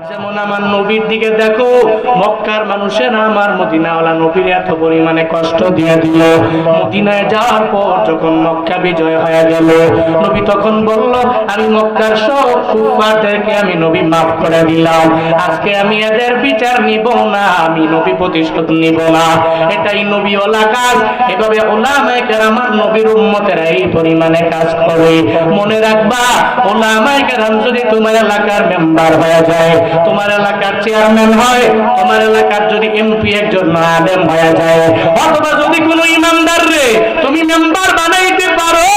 যেমন আমার নবীর দিকে দেখো, মক্কার মানুষেরা আমার মদিনাওয়ালা নবীর এত পরিমাণে কষ্ট দিয়ে দিল। মদিনায় যাওয়ার পর যখন মক্কা বিজয় হয়ে গেল, নবী তখন বলল, আমি মক্কার সব কুফফারদেরকে আমি নবী মাফ করে দিলাম, আজকে আমি এদের বিচার নিব না, আমি নবী প্রতিশোধ নিব না। এটাই নবীওয়ালা কাজ। এভাবে উলামায়ে কেরাম নবীর উম্মতেরা এই পরিমাণে কাজ করে। মনে রাখবা, উলামায়ে কেরাম যদি তোমার এলাকার মেম্বার হয়ে যায়, তোমার এলাকার চেয়ারম্যান হয়, তোমার এলাকার যদি এমপি একজন আলেম হয়ে যায়, অথবা যদি কোনো ইমামদার রে তুমি মেম্বার বানাইতে পারো,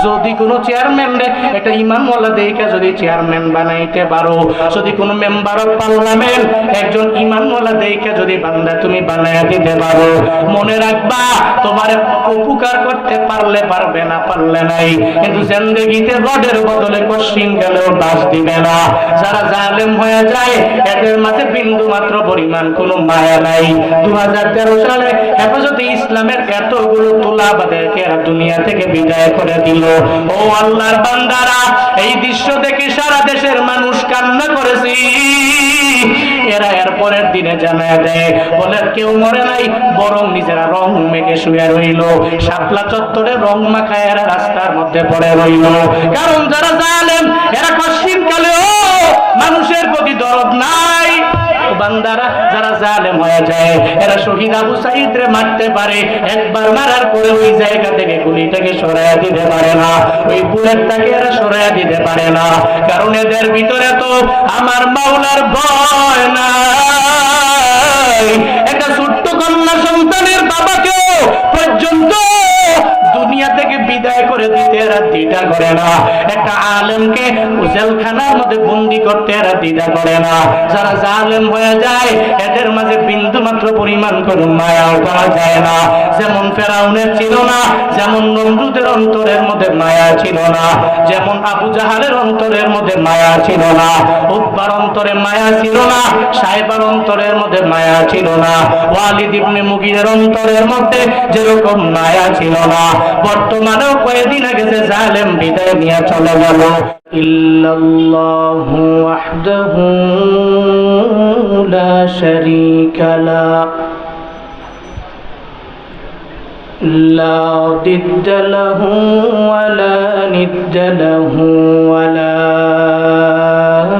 যদি কোনো চেয়ারম্যান রে একটা ইমামওয়ালা দেখে যদি চেয়ারম্যান বানাইতে পারো, যদি কোনো মেম্বার অফ পার্লামেন্ট একজন ইমামওয়ালা দেখে যদি বান্দা তুমি বানাইয়া দিতে পারো, মনে রাখবা তোমার উপকার করতে পারলে পারবে, না পারলে নাই, কিন্তু জিন্দেগিতে রডের বদলে কশিন গেলেও বাস দিবে না। যারা জালেম হয়ে যায় এদের মাঝে বিন্দু মাত্র পরিমাণ কোনো মায়া নাই। 2013 সালে হেফাজতে ইসলামের এতগুলো তোলাবাদেরকে এরা দুনিয়া থেকে বিদায় করে দিল। ও আল্লাহর বান্দারা, এই দৃশ্য দেখে সারা দেশের মানুষ কান্না করেছে। এরা এর পরের দিনে জানায় দেয়, বলে কেউ মরে নাই, বরং নিজেরা রং মেখে শুয়ে রইল। শাপলা চত্বরে রং মাখায় এরা রাস্তার মধ্যে পড়ে রইল। কারণ যারা জালেম এরা কশিন কালেও মানুষের প্রতি দরদ নাই। বান্দারা যারা জালেম হয়ে যায়, এরা শহীদ আবু সাঈদ রে মারতে পারে, একবার মারার পরে ওই জায়গা থেকে গুলিটাকে সরাইয়া দিতে পারে না, ওই বুলেটটাকে এরা সরাইয়া দিতে পারে না। কারণ এদের ভিতরে তো আমার মাওলার ভয় নাই। একটা ছোট্ট কন্যা সন্তানের বাবাকেও পর্যন্ত দুনিয়া থেকে বিদায় করে দিতে এরা দ্বিধা করে না। একটা আলেমকে জেলখানার মধ্যে বন্দি করতে এরা দ্বিধা করে না। যারা জালেম হয়ে যায় এদের মাঝে বিন্দু মাত্র পরিমাণ কোনো মায়াও পাওয়া যায় না। যেমন ফেরাউনের ছিল না, যেমন নমরুদের অন্তরের মধ্যে মায়া ছিল না, যেমন আবু জাহালের অন্তরের মধ্যে মায়া ছিল না, উতবার অন্তরে মায়া ছিল না, সাইবার অন্তরের মধ্যে মায়া ছিল না, ওয়ালিদ ইবনে মুগীরের অন্তরের মধ্যে যেরকম মায়া ছিল না, বর্তমানেও কয়েকদিন আগে যে জালেম বিদায় নিয়ে চলে গেল। ইল্লাল্লাহু ওয়াহদাহু লা শারীকা লা লা দিদ্দা লাহু ওয়া লা নিদ্দা লাহু ওয়া লা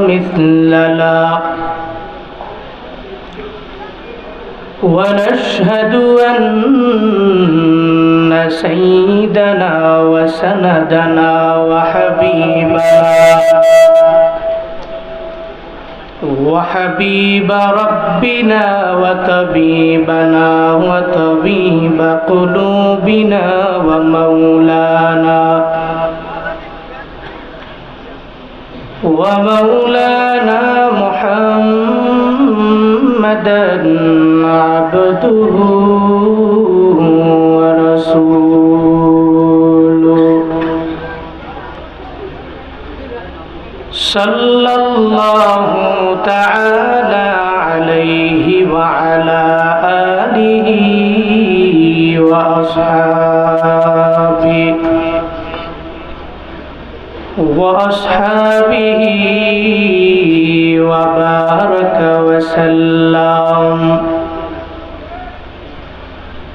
মিসলা লা ونشهد أن سيدنا وسندنا وحبيب ربنا وطبيبنا وطبيب قلوبنا ومولانا محمدا عبده ورسوله صلى الله تعالى عليه وعلى آله وأصحابه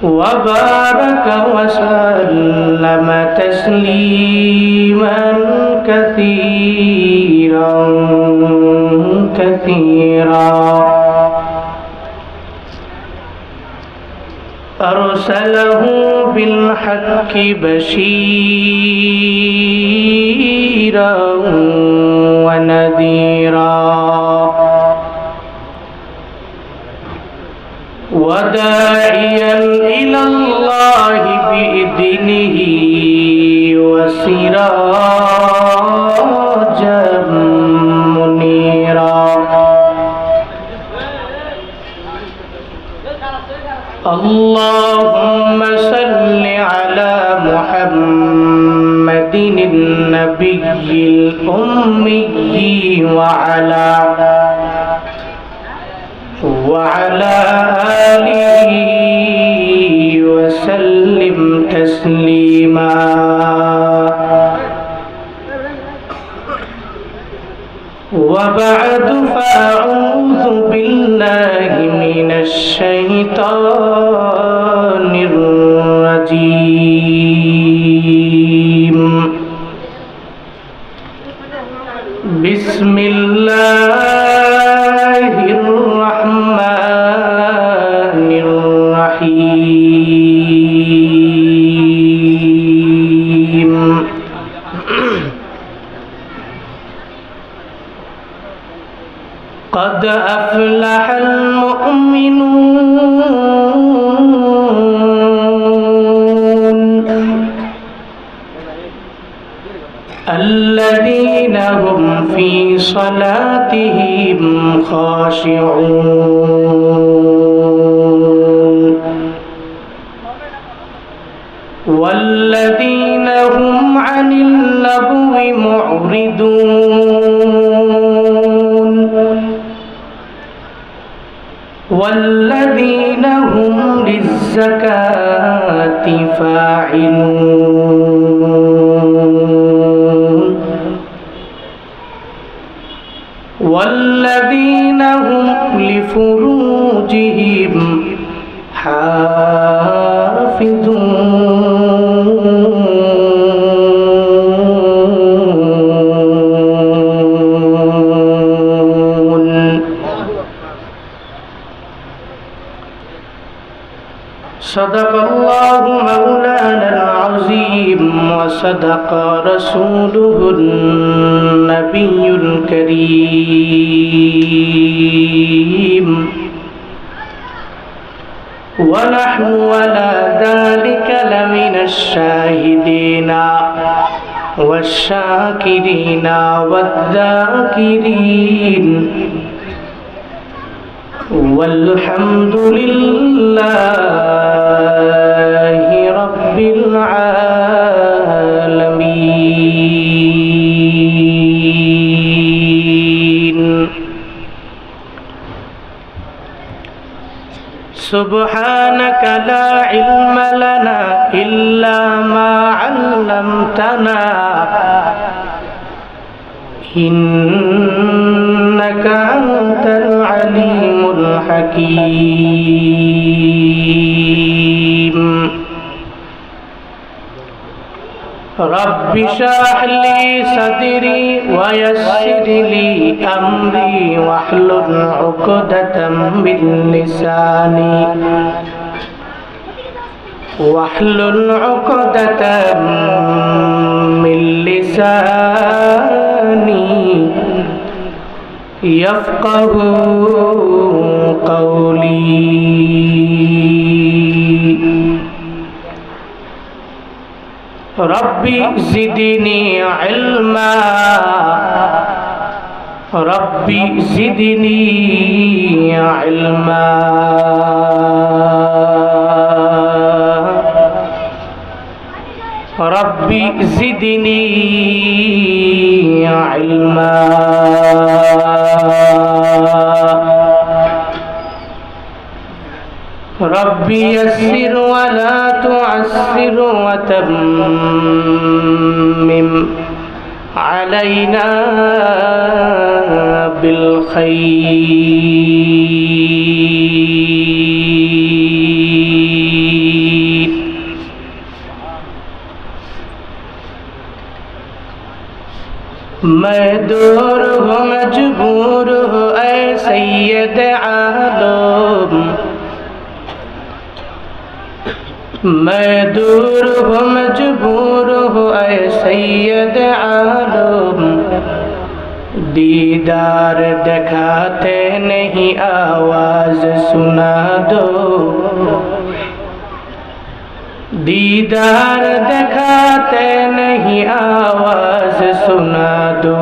وبارك وسلم تسليما كثيرا أرسله بالحق بشيرا ونذيرا وداعيا إلى الله بإذنه وسراجا منيرا اللهم صل على محمد النبي الأمي وعلى آله وسلم تسليما وبارك بعد فأعوذ بالله من الشيطان الرجيم بسم الله الرحمن الرحيم قد أفلح المؤمنون الذين هم في صلاتهم خاشعون والذين هم عن اللغو معرضون والذين هم للزكاة فاعلون والذين هم لفروجهم حافظون صدق الله مولانا العظيم وصدق رسوله النبي الكريم ونحن على ذلك لمن الشاهدين والشاكرين والذاكرين والحمد لله رب العالمين سبحانك لا علم لنا إلا ما علمتنا إنك أنت العليم الحكيم رب اشرح لي صدري ويسر لي أمري واحلل عقدة من لساني يفقه قولي ربي زدني علما ربي زدني علما ربي زدني علما ربي يسر ولا تعسر وتمم علينا بالخير मैं दूर हूँ मजबूर हूँ ऐ सैयद आलम मैं दूर हूँ मजबूर हूँ ऐ सैयद आलम दीदार दिखाते नहीं आवाज सुना दो दीदार दिखाते नहीं आवाज सुना दो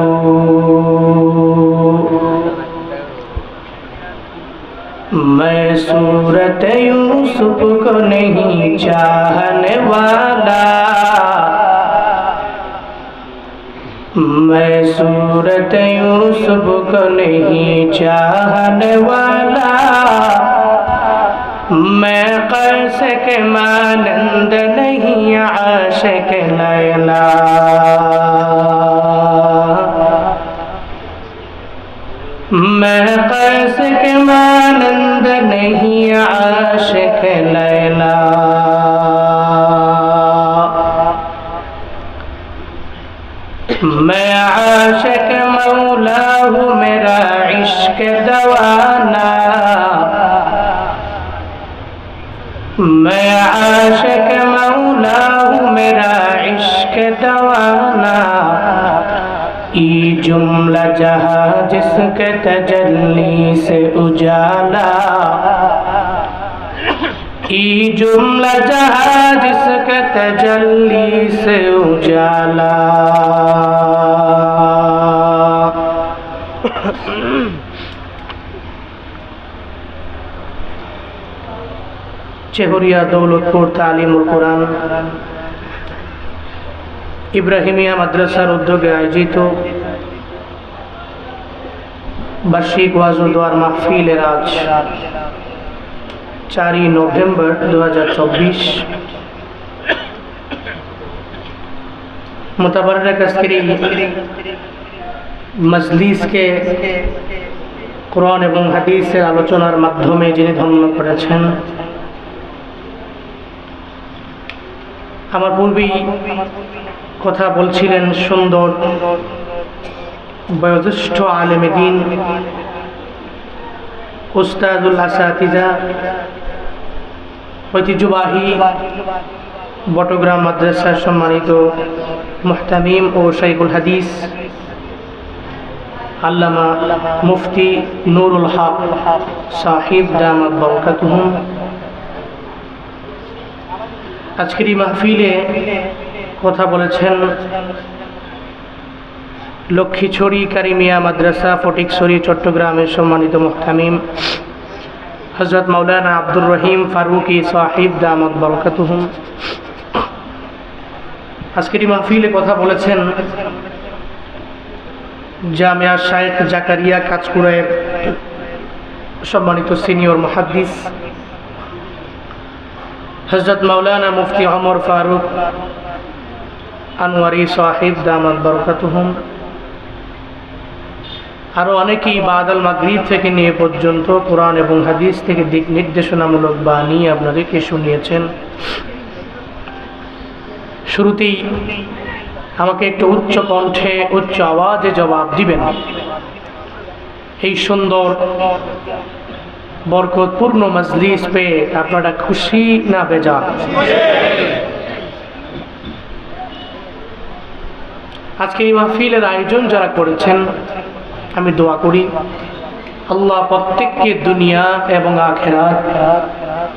मैं सूरत यूसुफ को नहीं चाहने वाला मैं सूरत यूसुफ को नहीं चाहने वाला मैं कैस के मानंद नहीं आशिक लैला मैं कैस के मानंद नहीं आशिक लैला, मैं आशिक मौला हूँ मेरा इश्क दवाना, मैं आशिक मौला हूँ मेरा इश्क दवाना, ई जुमला जहाँ जिसके तजल्ली से उजाला, ई जुमला जहाँ जिसके तजल्ली से उजाला। চেহরিয়া দৌলতপুর তালিমুল কোরআন ইব্রাহিমিয়া মাদ্রাসার উদ্যোগে আয়োজিত বার্ষিক ওয়াজ ও দোয়ার মাহফিলের আজ 4 नवंबर 2024 मुतबर्रक अस्करी मजलिसকে কোরআন এবং হাদিসের আলোচনার মাধ্যমে যিনি ধন্য করেছেন, আমার পূর্বেই কথা বলছিলেন সুন্দর বয়োজ্যেষ্ঠ আলেমে দ্বীন উস্তাদুল আসাতিজা ঐতিহ্যবাহী বটগ্রাম মাদ্রাসার সম্মানিত মুহতামিম ও শাইখুল হাদিস আল্লামা মুফতি নুরুল হক সাহিব দামাত বরকাতুহুম। আজকের এই মাহফিলে কথা বলেছেন লক্ষ্মীছড়ি কারিমিয়া মাদ্রাসা ফটিকছড়ি চট্টগ্রামের সম্মানিত মুহতামিম হযরত মাওলানা আব্দুর রহিম ফারুকি সাহিব দামাত বরকাতুহুম। আজকের এই মাহফিলে কথা বলেছেন জামিয়া শাইখ জাকারিয়া কাঁচকুড়ায় সম্মানিত সিনিয়র মুহাদ্দিস হযরত মাওলানা মুফতি ওমর ফারুক আনোয়ারি সাহিব দামাত বরকাতুহুম। আরও অনেকেই বাদাল মাগরিব থেকে নিয়ে পর্যন্ত কোরআন এবং হাদিস থেকে দিক নির্দেশনামূলক বাণী আপনাদেরকে শুনিয়েছেন। শুরুতেই আমাকে একটু উচ্চ কণ্ঠে উচ্চ আওয়াজে জবাব দিবেন, এই সুন্দর বরকতপূর্ণ মজলিস পেয়ে আপনারা খুশি না বেজার? আজকে এই মাহফিলের আয়োজন যারা করেছেন, আমি দোয়া করি আল্লাহ প্রত্যেককে দুনিয়া এবং আখিরাত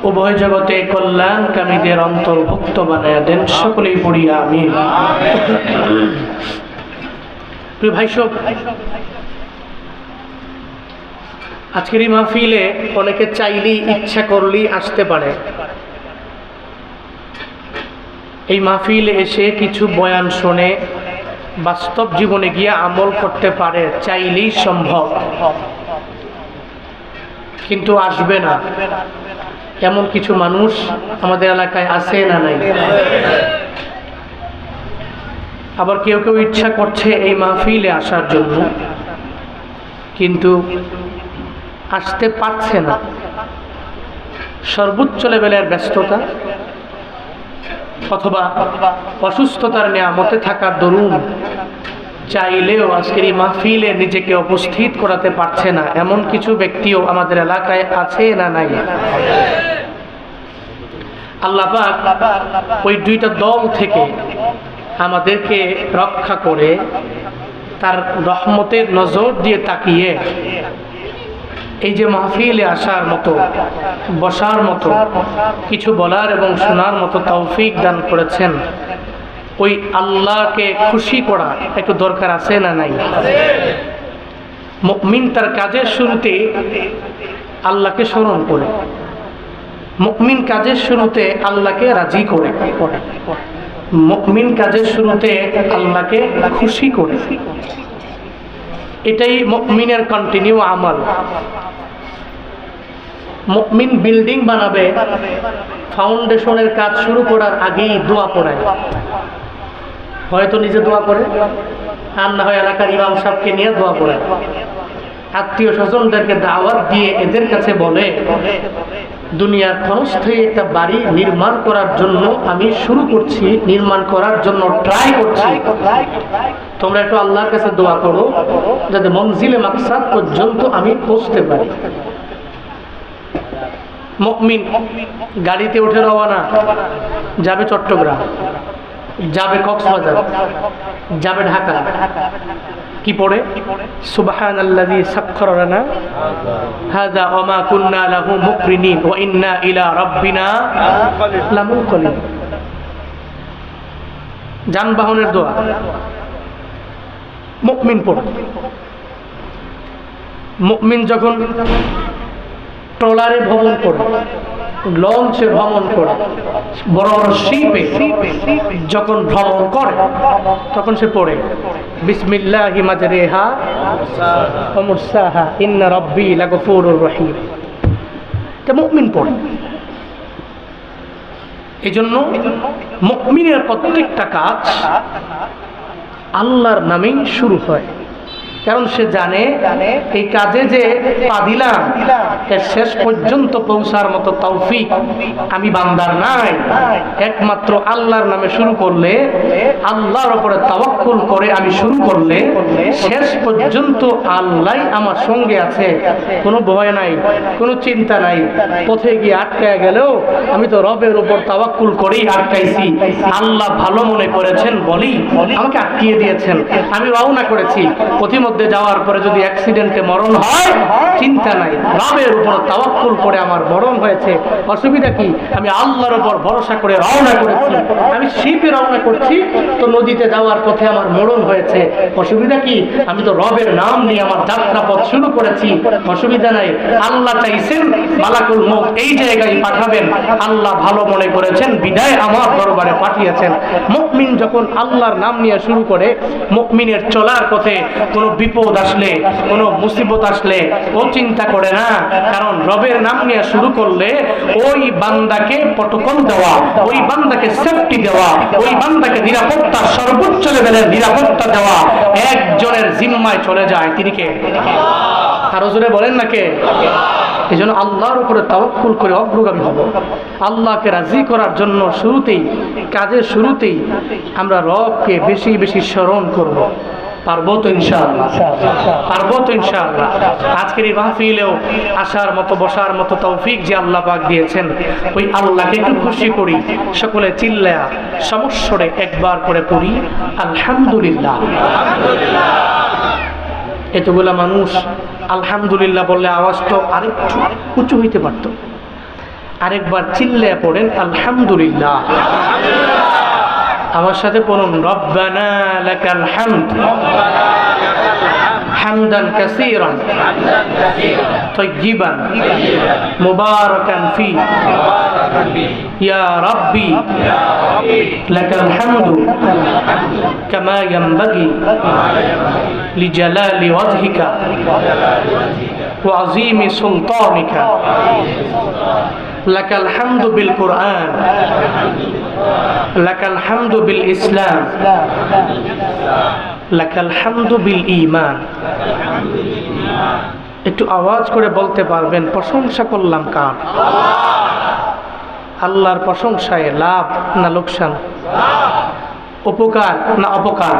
উভয় জগতে কল্যাণকামীদের অন্তর্ভুক্ত বানায়া দেন। সকলেই পড়ি আমিন। প্রিয় ভাই সব, আজকের এই মাহফিলে অনেকে চাইলেই ইচ্ছা করলেই আসতে পারে। এই মাহফিলে এসে কিছু বয়ান শুনে বাস্তব জীবনে গিয়ে আমল করতে পারে, চাইলেই সম্ভব, কিন্তু আসবে না এমন কিছু মানুষ আমাদের এলাকায় আছে না নাই? আবার কেউ কেউ ইচ্ছা করছে এই মাহফিলে আসার জন্য, কিন্তু আসতে পারছে না। সর্বোচ্চ লেভেলের ব্যস্ততা অথবা অসুস্থতার নিয়ামতে থাকার দরুন চাইলেও আজকের এই মাহফিলে নিজেকে উপস্থিত করাতে পারছে না, এমন কিছু ব্যক্তিও আমাদের এলাকায় আছে না নাই? আল্লাহ পাক ওই দুইটা দল থেকে আমাদেরকে রক্ষা করে তার রহমতের নজর দিয়ে তাকিয়ে এই যে মাহফিলে আসার মতো, বসার মতো, কিছু বলার এবং শোনার মতো তৌফিক দান করেছেন। ওই আল্লাহকে খুশি করা একটু দরকার আছে না নাই? মুমিন তার কাজের শুরুতে আল্লাহকে স্মরণ করে, মুমিন কাজের শুরুতে আল্লাহকে রাজি করে, মুমিন কাজের শুরুতে আল্লাহকে খুশি করে। এটাই মুমিনের কন্টিনিউ আমল। মুমিন বিল্ডিং বানাবে, ফাউন্ডেশনের কাজ শুরু করার আগেই দোয়া পড়ায়। হয়তো নিজে দোয়া করে, আর না হয় এলাকার ইমাম সাহেবকে নিয়ে দোয়া পড়ায়। আত্মীয় স্বজনদেরকে দাওয়াত দিয়ে এদের কাছে বলে, দুনিয়ার ক্ষণস্থায়ী একটা বাড়ি নির্মাণ করার জন্য আমি শুরু করছি, নির্মাণ করার জন্য ট্রাই করছি, তোমরা একটু আল্লাহর কাছে দোয়া করো যাতে মনজিলে মাকসাদ পর্যন্ত আমি পৌঁছতে পারি। মুমিন গাড়িতে উঠে রওনা, যাবে চট্টগ্রাম, যাবে কক্সবাজার, যাবে ঢাকা। কি পড়ে? সুবহানাল্লাযী সাখখারা লানা হাযা ওয়া মা কুন্না লাহু মুকরিনিন ওয়া ইন্না ইলা রাব্বিনা লামুনকালিবুন। যানবাহনের দোয়া মুমিন পড়ে। মুমিন যখন ট্রলারে ভ্রমণ করে, লঞ্চে ভ্রমণ করে, বড় বড় শিপে যখন ভ্রমণ করে, তখন সে পড়ে বিসমিল্লাহি মাজরিহা ওয়া মুরসাহা ইন্না রাব্বি লাগফুরুর রহিম। এটা মুমিন পড়ে। এজন্য মুমিনের প্রত্যেকটা কাজ আল্লাহর নামেই শুরু হয়, কারণ সে জানে এই কাজে যে পা দিলাম এর শেষ পর্যন্ত পৌঁছার মতো তৌফিক আমি বান্দার নাই। একমাত্র আল্লাহর নামে শুরু করলে, আল্লাহর উপরে তাওয়াক্কুল করে আমি শুরু করলে শেষ পর্যন্ত আল্লাহই আমার সঙ্গে আছে, কোনো ভয় নাই, কোনো চিন্তা নাই। পথে গিয়ে আটকায় গেলেও আমি তো রবের উপর তাওয়াক্কুল করেই আটকাইছি, আল্লাহ ভালো মনে করেছেন বলেই আমাকে আটকিয়ে দিয়েছেন। আমি রওনা করেছি, মধ্যে যাওয়ার পরে যদি অ্যাক্সিডেন্টে মরণ হয় চিন্তা নাই, রবের উপর তাওয়াক্কুল করে আমার মরণ হয়েছে, অসুবিধা কি? আমি আল্লাহর উপর ভরসা করে রওনা করেছি। আমি শিপে রওনা করছি তো নদীতে যাওয়ার পথে আমার মরণ হয়েছে, অসুবিধা কি? আমি তো রবের নাম নিয়ে আমার যাত্রা পথ শুরু করেছি, অসুবিধা নাই। আল্লাহ চাইছেন মালাকুল মউত এই জায়গায় পাঠাবেন, আল্লাহ ভালো মনে করেছেন বিদায় আমার দরবারে পাঠিয়েছেন। মুমিন যখন আল্লাহর নাম নিয়ে শুরু করে, মুমিনের চলার পথে কোনো বিপদ আসলে, কোনো মুসিবত আসলে ও চিন্তা করে না, কারণ রবের নাম নিয়ে শুরু করলে ওই বান্দাকে প্রটোকল দেওয়া, ওই বান্দাকে সেফটি দেওয়া, ওই বান্দাকে নিরাপত্তা, সর্বোচ্চ লেভেলের নিরাপত্তা দেওয়া একজনের জিম্মায় চলে যায়। তিনি কে? আরো জোরে বলেন না কে? এই জন্য আল্লাহর উপরে তাওয়াক্কুল করে অগ্রগামী হব। আল্লাহকে রাজি করার জন্য শুরুতেই, কাজের শুরুতেই আমরা রবকে বেশি বেশি স্মরণ করব। পারবো তো ইনশাআল্লাহ? পারবো তো ইনশাআল্লাহ? আজকের এই মাহফিলেও আসার মতো, বসার মতো তৌফিক যে আল্লাহ পাক দিয়েছেন, ওই আল্লাহকে একটু খুশি করি। সকলে চিল্লায়া সমস্বরে একবার করে পড়ি আলহামদুলিল্লাহ। এতগুলা মানুষ আলহামদুলিল্লাহ বললে আওয়াজটা আরেকটু উঁচু হইতে পারত। আরেকবার চিল্লায়া পড়েন আলহামদুলিল্লাহ। আমার সাথে পড়ুন রব্বানা লাকাল হামদ হামদান কাসীরান তাইয়িবান মুবারাকান ফি ইয়া রাব্বি লাকাল হামদু কামা ইয়ানবাগি লিজালালি ওয়াজহিকা ওয়া আযীমি সুলতানিকা লাকাল হামদু বিল কুরআন লাকাল হামদু বিল ইসলাম লাকাল হামদু বিল ঈমান। একটু আওয়াজ করে বলতে পারবেন প্রশংসা করলাম কার? আল্লাহর প্রশংসায় লাভ না লোকসান? উপকার না অপকার?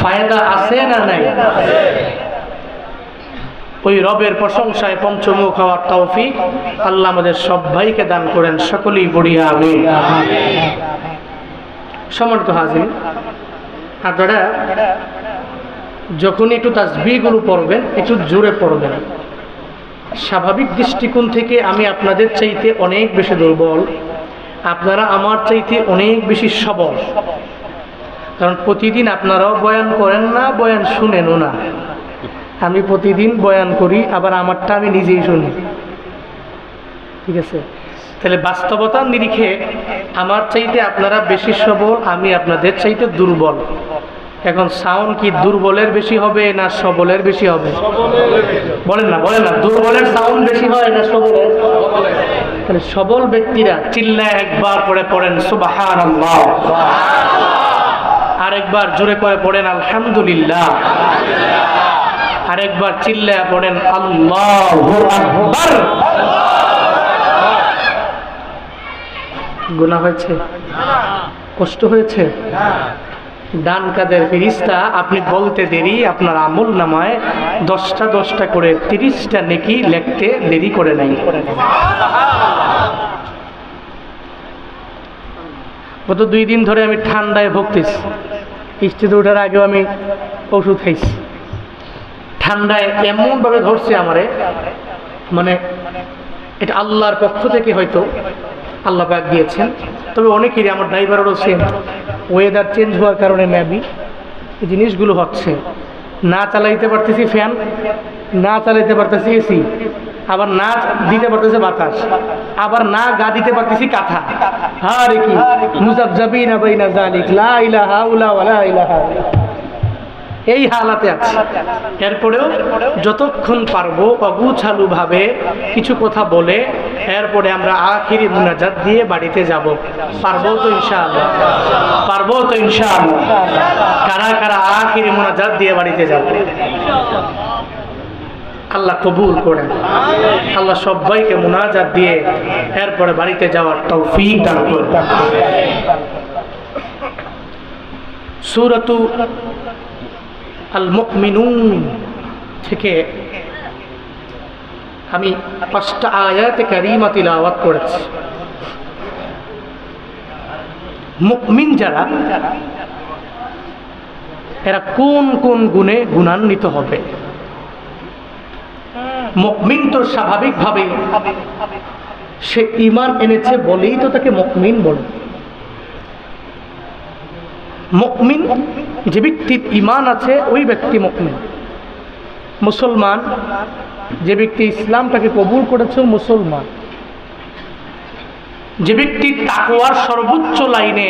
ফায়দা আছে না নাই? ওই রবের প্রশংসায় পঞ্চমুখ হওয়ার তৌফিক আল্লাহ আমাদের সবাইকে দান করেন। সকলেই পড়ি আমিন। সম্মানিত হাজির, আপনারা যখন একটু তাসবিহগুলো পড়বেন একটু জোরে পড়বেন। স্বাভাবিক দৃষ্টিকোণ থেকে আমি আপনাদের চাইতে অনেক বেশি দুর্বল, আপনারা আমার চাইতে অনেক বেশি সবল, কারণ প্রতিদিন আপনারাও বয়ান করেন না, বয়ান শুনেনও না। আমি প্রতিদিন বয়ান করি, আবার আমারটা আমি নিজেই শুনি। ঠিক আছে? তাহলে বাস্তবতার নিরিখে আমার চাইতে আপনারা বেশি সবল, আমি আপনাদের চাইতে দুর্বল। এখন সাউন্ড কি দুর্বলের বেশি হবে না সবলের বেশি হবে? বলেন না, বলেন না। দুর্বলের সাউন্ড বেশি হয় না সবলের? তাহলে সবল ব্যক্তিরা চিল্লায় একবার করে পড়েন সুবহানাল্লাহ, আরেকবার জোরে করে পড়েন আলহামদুলিল্লাহ, আরেকবার চিল্লায়া পড়েন আল্লাহু আকবার। গুনাহ হয়েছে? কষ্ট হয়েছে? ডান কাদের ফেরেশতা আপনি বলতে দেরি আপনার আমল নামায় 10টা করে 30টা নেকি লিখতে দেরি করে নাই। গত 2 দিন ধরে আমি ঠান্ডায় ভুগতেছি। স্টেজে ওঠার আগেও আমি ওষুধ খাইছি। ঠান্ডায় এমনভাবে ধরছে আমারে, মানে এটা আল্লাহর পক্ষ থেকে হয়তো আল্লাহ পাক দিয়েছেন। তবে অনেকেরই, আমার ড্রাইভারেরও সেম, ওয়েদার চেঞ্জ হওয়ার কারণে মেবি এই জিনিসগুলো হচ্ছে। না চালাইতে পারতেছি ফ্যান, না চালাইতে পারতেছি এসি, আবার না দিতে পারতেছে বাতাস, আবার না গা দিতে পারতেছি কাঁথা। আরে কি মুজাবজাবিনা বাইনা যালিক লা ইলাহা ইল্লা ওয়ালা ইলাহা, এই হালাতে আছে। এরপরেও যতক্ষণ পারবো অগুছালু ভাবে কিছু কথা বলে এরপরে আমরা আখিরি মুনাজাত দিয়ে বাড়িতে যাব। পারবো তো ইনশাআল্লাহ? পারবো তো ইনশাআল্লাহ? কারা কারা আখিরি মুনাজাত দিয়ে বাড়িতে যাব? আল্লাহ কবুল করেন। আল্লাহ সবাইকে মুনাজাত দিয়ে এরপরে বাড়িতে যাওয়ার তৌফিক দান করুন। সূরাতু আল মুমিনুন থেকে আমি 5টা আয়াতে কারিমা তিলাওয়াত করেছি। মুমিন যারা, এরা কোন কোন গুণে গুণান্বিত হবে? মুমিন তো স্বাভাবিকভাবে সে ঈমান এনেছে বলেই তো তাকে মুমিন বলে। মুমিন যে ব্যক্তির ঈমান আছে ওই ব্যক্তি মুমিন। মুসলমান যে ব্যক্তি ইসলামটাকে কবুল করেছে মুসলমান। যে ব্যক্তি তাকওয়ার সর্বোচ্চ লাইনে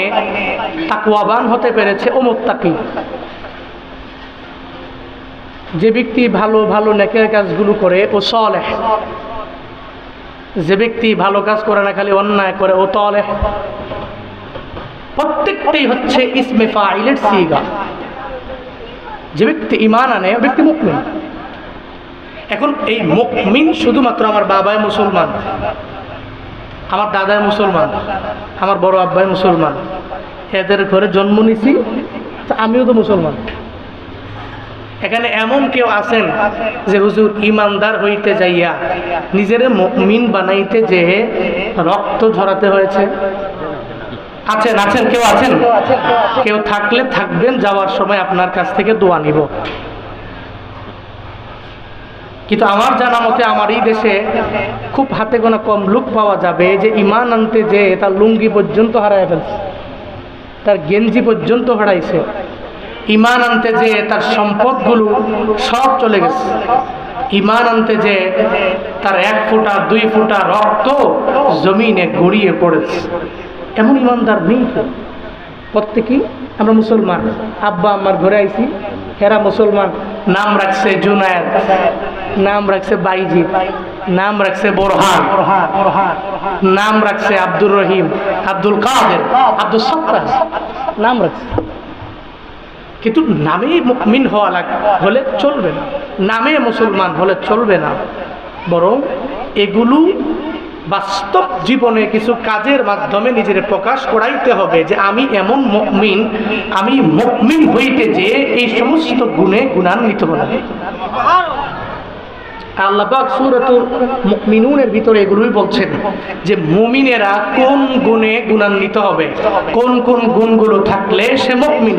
তাকওয়াবান হতে পেরেছে ও মুত্তাকি। যে ব্যক্তি ভালো ভালো নেকের কাজগুলো করে ও সালেহ। যে ব্যক্তি ভালো কাজ করে না, খালি অন্যায় করে, ও তালেহ। প্রত্যেকটাই হচ্ছে ইসমে ফাইলের সিগা। যে ব্যক্তি ঈমান আনে ও ব্যক্তি মুমিন। এখন এই মুমিন শুধুমাত্র আমার বাবাই মুসলমান, আমার দাদাই মুসলমান, আমার বড় আব্বাই মুসলমান, এদের ঘরে জন্ম নিছি, আমিও তো মুসলমান। এখানে এমন কেউ আছেন যে হুজুর ইমানদার হইতে যাইয়া নিজের মুমিন বানাইতে যে রক্ত ঝরাতে হয়েছে? আছেন? আছেন? কেউ আছেন? কেউ থাকলে থাকবেন, যাওয়ার সময় আপনার কাছ থেকে দোয়া নিব। কিন্তু আমার জানা মতে আমার এই দেশে খুব হাতে গোনা কম লোক পাওয়া যাবে যে ঈমান আনতে যে তার লুঙ্গি পর্যন্ত হারায় ফেলছে, তার গেঞ্জি পর্যন্ত হারাইছে। ঈমান আনতে যে তার সম্পদগুলো সব চলে গেছে। ঈমান আনতে যে তার 1 ফোঁটা 2 ফোঁটা রক্ত জমিনে গড়িয়ে পড়েছে। এমন ইমানদার নেই তো। প্রত্যেকেই আমরা মুসলমান। আব্বা আম্মার ঘরে আইছি, এরা মুসলমান। নাম রাখছে জুনায়েদ, নাম রাখছে বাইজিদ, নাম রাখছে বোরহান, নাম রাখছে আব্দুর রহিম, আব্দুল কাদের, আব্দুল সত্তার, নাম রাখছে। কিন্তু নামে মুমিন হওয়া হলে চলবে না, নামে মুসলমান হলে চলবে না। বরং এগুলো বাস্তব জীবনে কিছু কাজের মাধ্যমে নিজের প্রকাশ করাইতে হবে যে আমি এমন মুমিন, আমি মুমিন হইতে যে এই সমস্ত গুণে গুণান্বিত হব। আল্লাহ পাক সূরাতুল মুমিনুনের ভিতরে এগুলোই বলছেন যে মুমিনেরা কোন গুণে গুণান্বিত হবে, কোন কোন গুণগুলো থাকলে সে মুমিন।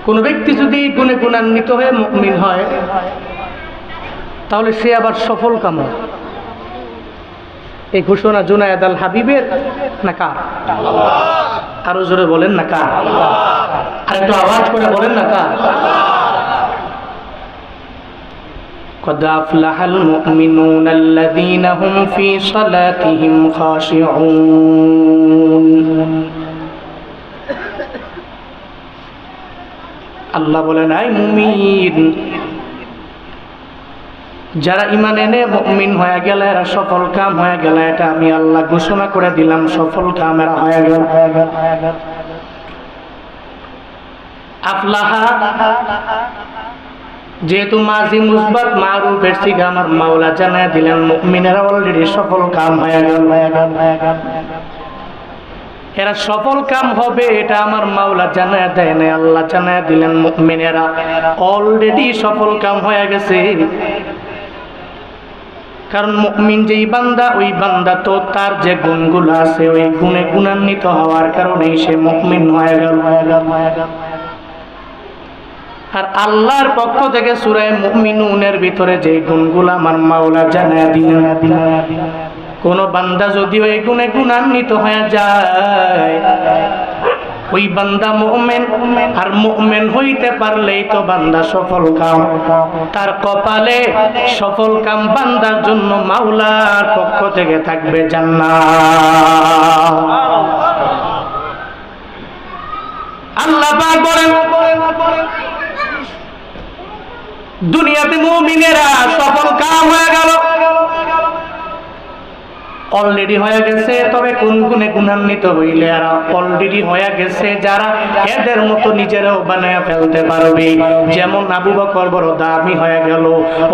কোন ব্যক্তি যদি গুণে গুণান্বিত হয়ে মুমিন হয় তাহলে সে আবার সফল কাম। এই ঘোষণা জুনায়েদ আল হাবিবের না কার? আরো জোরে বলেন না কার? আর একটু আওয়াজ করে বলেন না কার? قد أفلح المؤمنون الذين هم في صلاتهم خاشعون। আল্লাহ বলেন, আই মুমিন, যারা ঈমান এনে মুমিন হয়ে গেল এরা সফল কাম হয়ে গেল। এটা আমি আল্লাহ ঘোষণা করে দিলাম, সফল কাম এরা হয়ে গেল। আফলাহা যেহেতু মাজি মুসবাত মারুফের সিগা আমার মাওলা জানায় দিলেন মুমিনেরা অলরেডি সফল কাম হয়ে গেল। এরা সফল কাম হবে এটা আমার মাওলা জানায় দেয় না, আল্লাহ জানায় দিলেন মুমিনেরা অলরেডি সফল কাম হয়ে গেছে। কারণ মুমিন যেই বান্দা ওই বান্দা তো তার যে গুণগুলো আছে ওই গুণে গুণান্বিত হওয়ার কারণে সে মুমিন হয়ে গেল। আর আল্লাহর পক্ষ থেকে সূরা মুমিনুনের ভিতরে যে গুণগুলো আমার মাওলা জানায় দিলেন, কোন বান্দা যদি ওই গুণে গুণান্বিত হয়ে যায় ওই বান্দা মুমিন, আর মুমিন হইতে পারলেই তো বান্দা সফল কাম। তার কপালে সফল কাম বান্দার জন্য মাওলার পক্ষ থেকে থাকবে জান্নাত। আল্লাহ পাক বলেন দুনিয়াতে মুমিনেরা সফল কাম হয়ে গেল, অলরেডি হয়ে গেছে। তবে কোন গুণে গুণান্বিত হইলে এরা অলরেডি হয়ে গেছে যারা এদের মতো নিজেরাও বানায় ফেলতে পারবে। যেমন আবু বকর বড় দামি হয়ে গেল,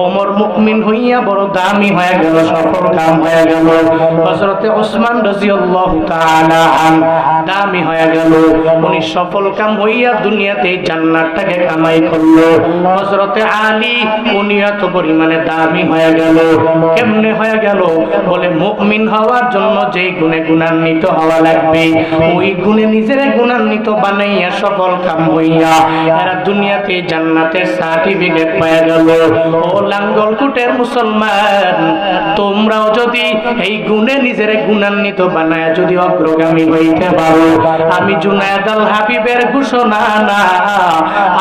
ওমর মুমিন হইয়া বড় দামি হয়ে গেল, সফল কাম হয়ে গেল। হযরতে ওসমান রাদিয়াল্লাহু তাআলা আন দামি হয়ে গেল, উনি সফল কাম হইয়া দুনিয়াতে জান্নাতটাকে কামাই করলো। হযরতে আলী উনি এত পরিমাণে দামি হয়ে গেল। কেমনে হয়ে গেল? বলে মুমিন হওয়ার জন্য যেই গুণে গুণান্বিত হওয়া লাগবে ওই গুণে নিজের গুণান্বিত বানাইয়া সফল কাম হইয়া এরা দুনিয়াতে জান্নাতের সার্টিফিকেট পেয়ে গেল। ও লাঙ্গলকোটের মুসলমান, তোমরাও যদি এই গুণে নিজের গুণান্বিত বানায় যদি অগ্রগামী হইতে পারো, আমি জুনায়েদ আল হাবিবের ঘোষণা না,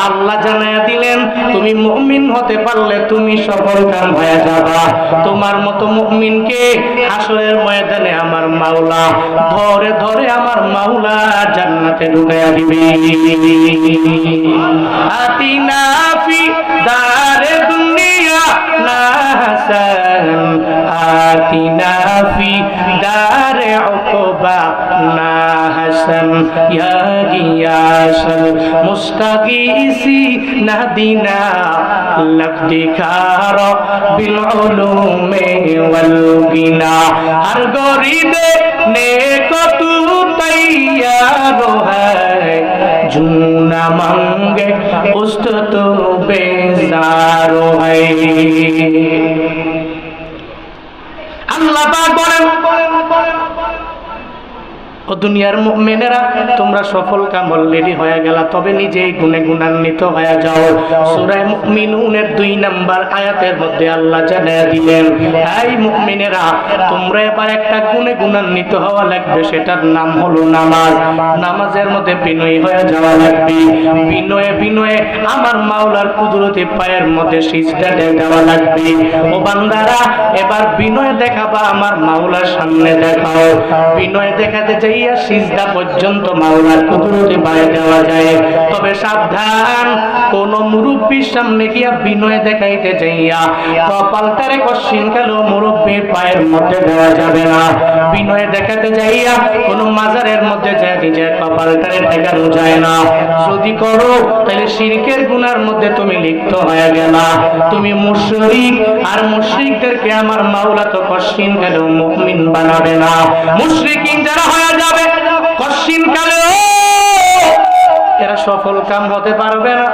আল্লাহ জানায়া দিলেন তুমি মুমিন হতে পারলে তুমি সফল কাম হয়ে যাবা। তোমার মতো মুমিনকে হাসরের ময়দানে আমার মাওলা ধরে ধরে আমার মাওলা জান্নাতে ঢুকাইয়া দিবে। আতিনা ফি দারে দুনিয়া না হাসান, আতিনা ফি দারে উকবা না হাসান, ইয়া গিয়াসাল মুস্তাগীসি নাহদিনা লাক দিখার বিল উলুমে ওয়াল গিনা। हर गरीबे नेको तू तैयार है, जूना मांगे उस्त तो बेजार है। अल्लाह पाक बोलें ও দুনিয়ার মুমিনেরা তোমরা সফল কাম অলরেডি হয়ে গেলা, তবে নিজেই গুণে গুণান্বিত হয়ে যাও। সূরা মুমিনুনের 2 নাম্বার আয়াতের মধ্যে আল্লাহ জানিয়ে দিলেন এই মুমিনেরা তোমরা এবার একটা গুণে গুণান্বিত হওয়া লাগবে, সেটার নাম হলো নামাজ। নামাজের মধ্যে বিনয়ী হয়ে যাওয়া লাগবে, বিনয়ে বিনয়ে আমার মাওলার কুদরতি পায়ের মধ্যে সিজদা দেওয়া লাগবে। ও বান্দারা এবার বিনয় দেখাবা আমার মাওলার সামনে দেখাও। বিনয় দেখাতে যাই সিজদা পর্যন্ত মাওলার কুদরতি পায়ে দেওয়া যায়, তবে সাবধান কোন মুরব্বির সামনে গিয়া বিনয় দেখাইতে যাইয়া কপালটারে কশিন কালো মুরব্বির পায়ের মধ্যে দেওয়া যাবে না। বিনয় দেখাতে যাইয়া কোন মাজারের মধ্যে যায় নিজের কপালটারে দেখানো যায় না। যদি করো তাহলে শিরকের গুনার মধ্যে তুমি লিপ্ত হয়ে গেলা, তুমি মুশরিক। আর মুশরিকদেরকে আমার মাওলা তো কশিন কালো মুমিন বানাবে না। মুশরিকিন যারা হয়ে যাবে কশিন কালে এরা সফল কাম হতে পারবে না।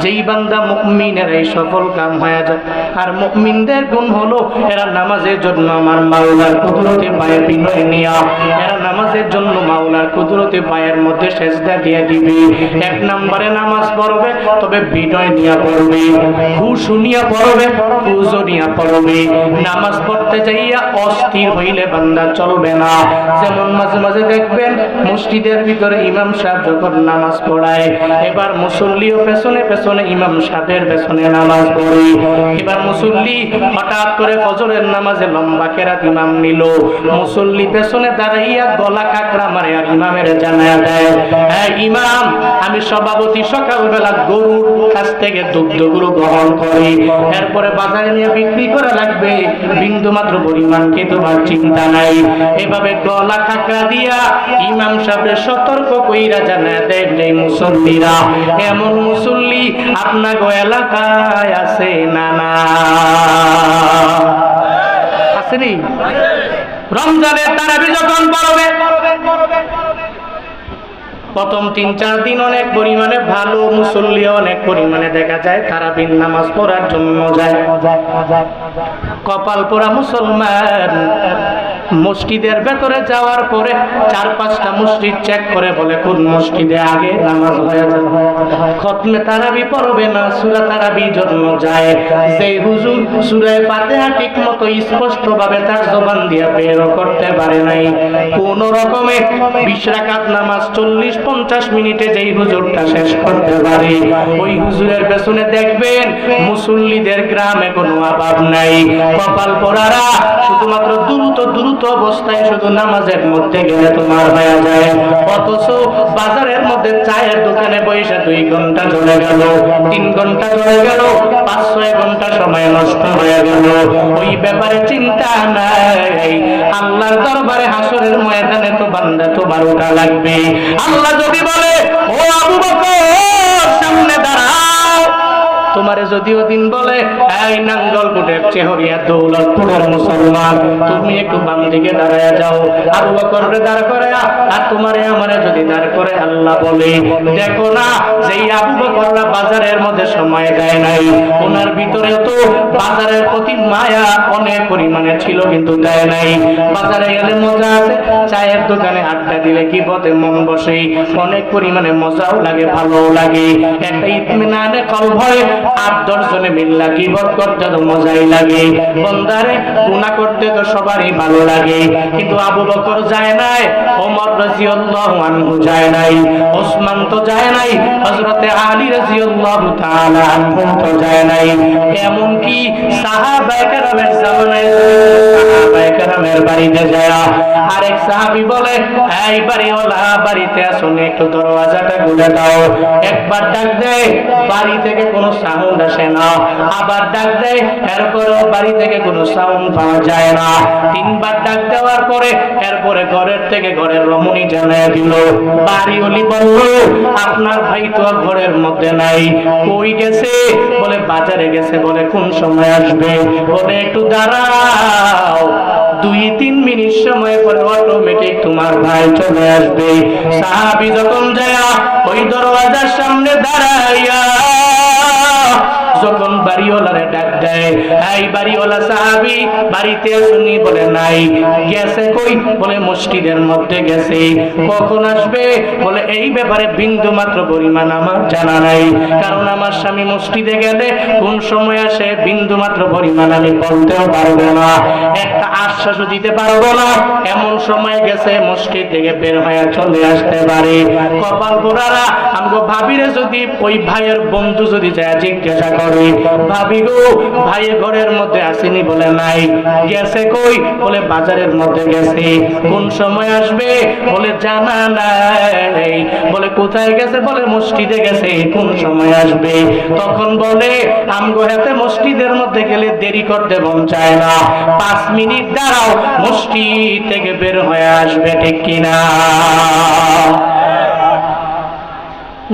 যেই বান্দা মুমিনের এই সফল কাম হয়ে যায়। আর মুমিনদের গুণ হলো এরা নামাজের জন্য আমার মাওলার কুদরতি পায়ে বিনয় নিয়া এরা নামাজের জন্য মাওলার কুদরতি পায়ের মধ্যে সেজদা দিয়ে দিবে। 1 নম্বরে নামাজ পড়বে, তবে বিনয় নিয়া পড়বে, খুশু নিয়া পড়বে, খুশু নিয়া পড়বে। নামাজ পড়তে যাইয়া অস্থির হইলে বান্দা চলবে না। যেমন মাঝে মাঝে দেখবেন মসজিদের ভিতরে ইমাম সাহেব যখন নামাজ পড়ায় এবার মুসল্লিও পেছনে পেছনে ইমাম সাহেবের পেছনে নামাজ পড়ে। এবার মুসল্লি হঠাৎ করে ফজরের নামাজে লম্বা কেরাত ইমাম নিল, মুসল্লি পেছনে দাঁড়াইয়া গলা কাকড়া মারে আর ইমামের জানায়া দেয় হ্যাঁ ইমাম আমি সভাপতি সকালবেলা গরুর কাছ থেকে দুগ্ধগুলো গ্রহণ করে এরপরে বাজারে নিয়ে বিক্রি করা লাগবে, বিন্দু মাত্র পরিমাণ কি তোমার চিন্তা নাই। এভাবে গলা কাঁকড়া দিয়া ইমাম সাহেব সতর্ক কইরা জানায় দেন যে মুসল্লিরা, এমন মুসল্লি আপনার এলাকায় আছে না? না আসেনি? রমজানের তারাবি যখন পড়বে প্রথম ৩-৪ দিন অনেক পরিমাণে ভালো মুসল্লি অনেক পরিমাণে দেখা যায় তারাবির নামাজ পড়ার জন্য যায়। কপাল পোড়া মুসলমান মসজিদের ভেতরে যাওয়ার পরে ৪-৫টা মসজিদ চেক করে বলে কোন মসজিদে আগে নামাজ হয়ে যায়। খতমে তারাবি পড়বে না, সূরা তারাবি জন্য যায়। সেই হুজুর সূরা ফাতিহা ঠিক মতো স্পষ্ট ভাবে তার জবান দিয়ে বের করতে পারে নাই, কোন রকমে ২০ রাকাত নামাজ ৪০-৫০ মিনিটে যেই হুজুরটা শেষ করতে পারে, ওই হুজুরের পেছনে দেখবেন মুসল্লিদের গ্রামে কোনো অভাব নাই। কপাল পোড়ারা শুধুমাত্র দ্রুত অবস্থায় শুধু নামাজের মধ্যে গেলে তোমার হয়ে যায়, অথচ বাজারের মধ্যে চায়ের দোকানে বসে ২ ঘন্টা চলে গেল, ৩ ঘন্টা চলে গেল, ৫-৬ ঘন্টা সময় নষ্ট হয়ে গেল। ওই ব্যাপারে চিন্তা নাই। আল্লাহর দরবারে হাসরের ময়দানে তো বান্দা তোমার ওঠা লাগবে। আল্লাহ যদি বলে ও আবু বকর সামনে দাঁড়াও, তোমারে যদিও দিন বলে এই নাঙ্গলকোটের চেহরিয়া দৌলতপুরের মুসলমান তুমি একটু বাম দিকে দাঁড়ায় যাও, আবু বকরকে দাঁড় করে আর তোমারে আমারে যদি দাঁড় করে আল্লাহ বলে দেখো না যেই আবু বকররা বাজারের মধ্যে সময় দেয় নাই, ওনার ভিতরে তো বাজারের প্রতি মায়া অনেক পরিমাণে ছিল কিন্তু দেয় নাই। বাজারে গেলে মজা আছে, চায়ের দোকানে আড্ডা দিলে কি পথে মন বসে, অনেক পরিমাণে মজাও লাগে ভালোও লাগে, একটা ইতমিনানে কলব হয়। ৮-১০ জনে মিল্লা কিবত করতে তো মজাই লাগে, বন্দারে গুনাহ করতে তো সবারই ভালো লাগে। কিন্তু আবু বকর যায় নাই, ওমর রাদিয়াল্লাহু আনহু যায় নাই, ওসমান তো যায় নাই, হযরতে আলী রাদিয়াল্লাহু তাআলা আনহু তো যায় নাই। এমন কি সাহাবায়ে কেরামের জামানায় সাহাবায়ে কেরামের বাড়িতে যায় আরেক সাহাবী বলে এই বাড়িওয়ালা বাড়িতে আসুন, একটু দরওয়াজাটা খুলে দাও। একবার ডাক দেয়, বাড়ি থেকে কোনো সাউন্ড আসে না, আবার ডাক দেয়, এরপরেও বাড়ি থেকে কোনো সাউন্ড পাওয়া যায় না। ৩বার ডাক দেওয়ার পরে এরপরে ঘরের থেকে ঘরের রমণী জানায় দিল। বাড়িওয়ালি বলল আপনার ভাই তো ঘরের মধ্যে নাই, কই গেছে? বলে বাজারে গেছে। বলে কোন সময় আসবে? বলে একটু দাঁড়াও, ২-৩ মিনিট সময় পরে অটোমেটিক তোমার ভাই চলে আসবে। সাহাবী যখন যায় ওই দরওয়াজার সামনে দাঁড়াইয়া যখন বাড়িওয়ালারে ডাক দেয় এই বাড়িওয়ালা সাহাবী বাড়িতে আসুনি? বলে নাই। গেছে কই? বলে মসজিদের মধ্যে গেছে। কখন আসবে? বলে এই ব্যাপারে বিন্দু মাত্র পরিমাণ আমার জানা নাই, কারণ আমার স্বামী মসজিদে গেলে কোন সময় আসে বিন্দু মাত্র পরিমাণ আমি বলতেও পারবো না, একটা আশ্বাসও দিতে পারবো না। এমন সময় গেছে মসজিদ থেকে বের হয়ে চলে আসতে পারে। কপাল পোড়ারা আমগো ভাবিরে যদি ওই ভাইয়ের বন্ধু যদি যায় জিজ্ঞাসা করে ভাবি গো ভাই ঘরের মধ্যে আসেনি? বলে নাই। গেছে কই? বলে বাজারের মধ্যে গেছে। কোন সময় আসবে? বলে জানা নাই। বলে কোথায় গেছে? বলে মসজিদে গেছে। কোন সময় আসবে? তখন বলে আমগো হাতে মসজিদের মধ্যে গেলে দেরি করতে মন চায় না, ৫ মিনিট দাঁড়াও, মসজিদ থেকে বের হয়ে আসবে, ঠিক কিনা?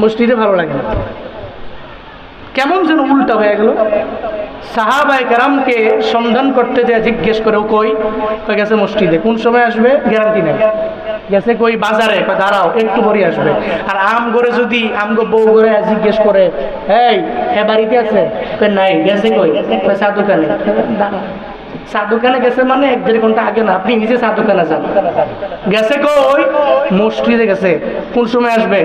মসজিদে ভালো লাগে না, কেমন যেন উল্টা হয়ে গেল। সাহাবায়ে কেরামকে সন্ধান করতে যায় জিজ্ঞেস করে কই? গেছে মসজিদে। কোন সময় আসবে? গ্যারান্টি নেই। গেছে কই? বাজারে। দাঁড়াও একটু পরে আসবে। আর আম করে যদি আমগো বউ করে জিজ্ঞেস করে এই হে বাড়িতে আছে? নাই। গেছে কই? চা দোকানে। দাঁড়াও, চা দোকানে গেছে মানে ১-১.৫ ঘন্টা আগে না, আপনি নিজে চা দোকানে যান। গেছে কই? মসজিদে গেছে। কোন সময় আসবে?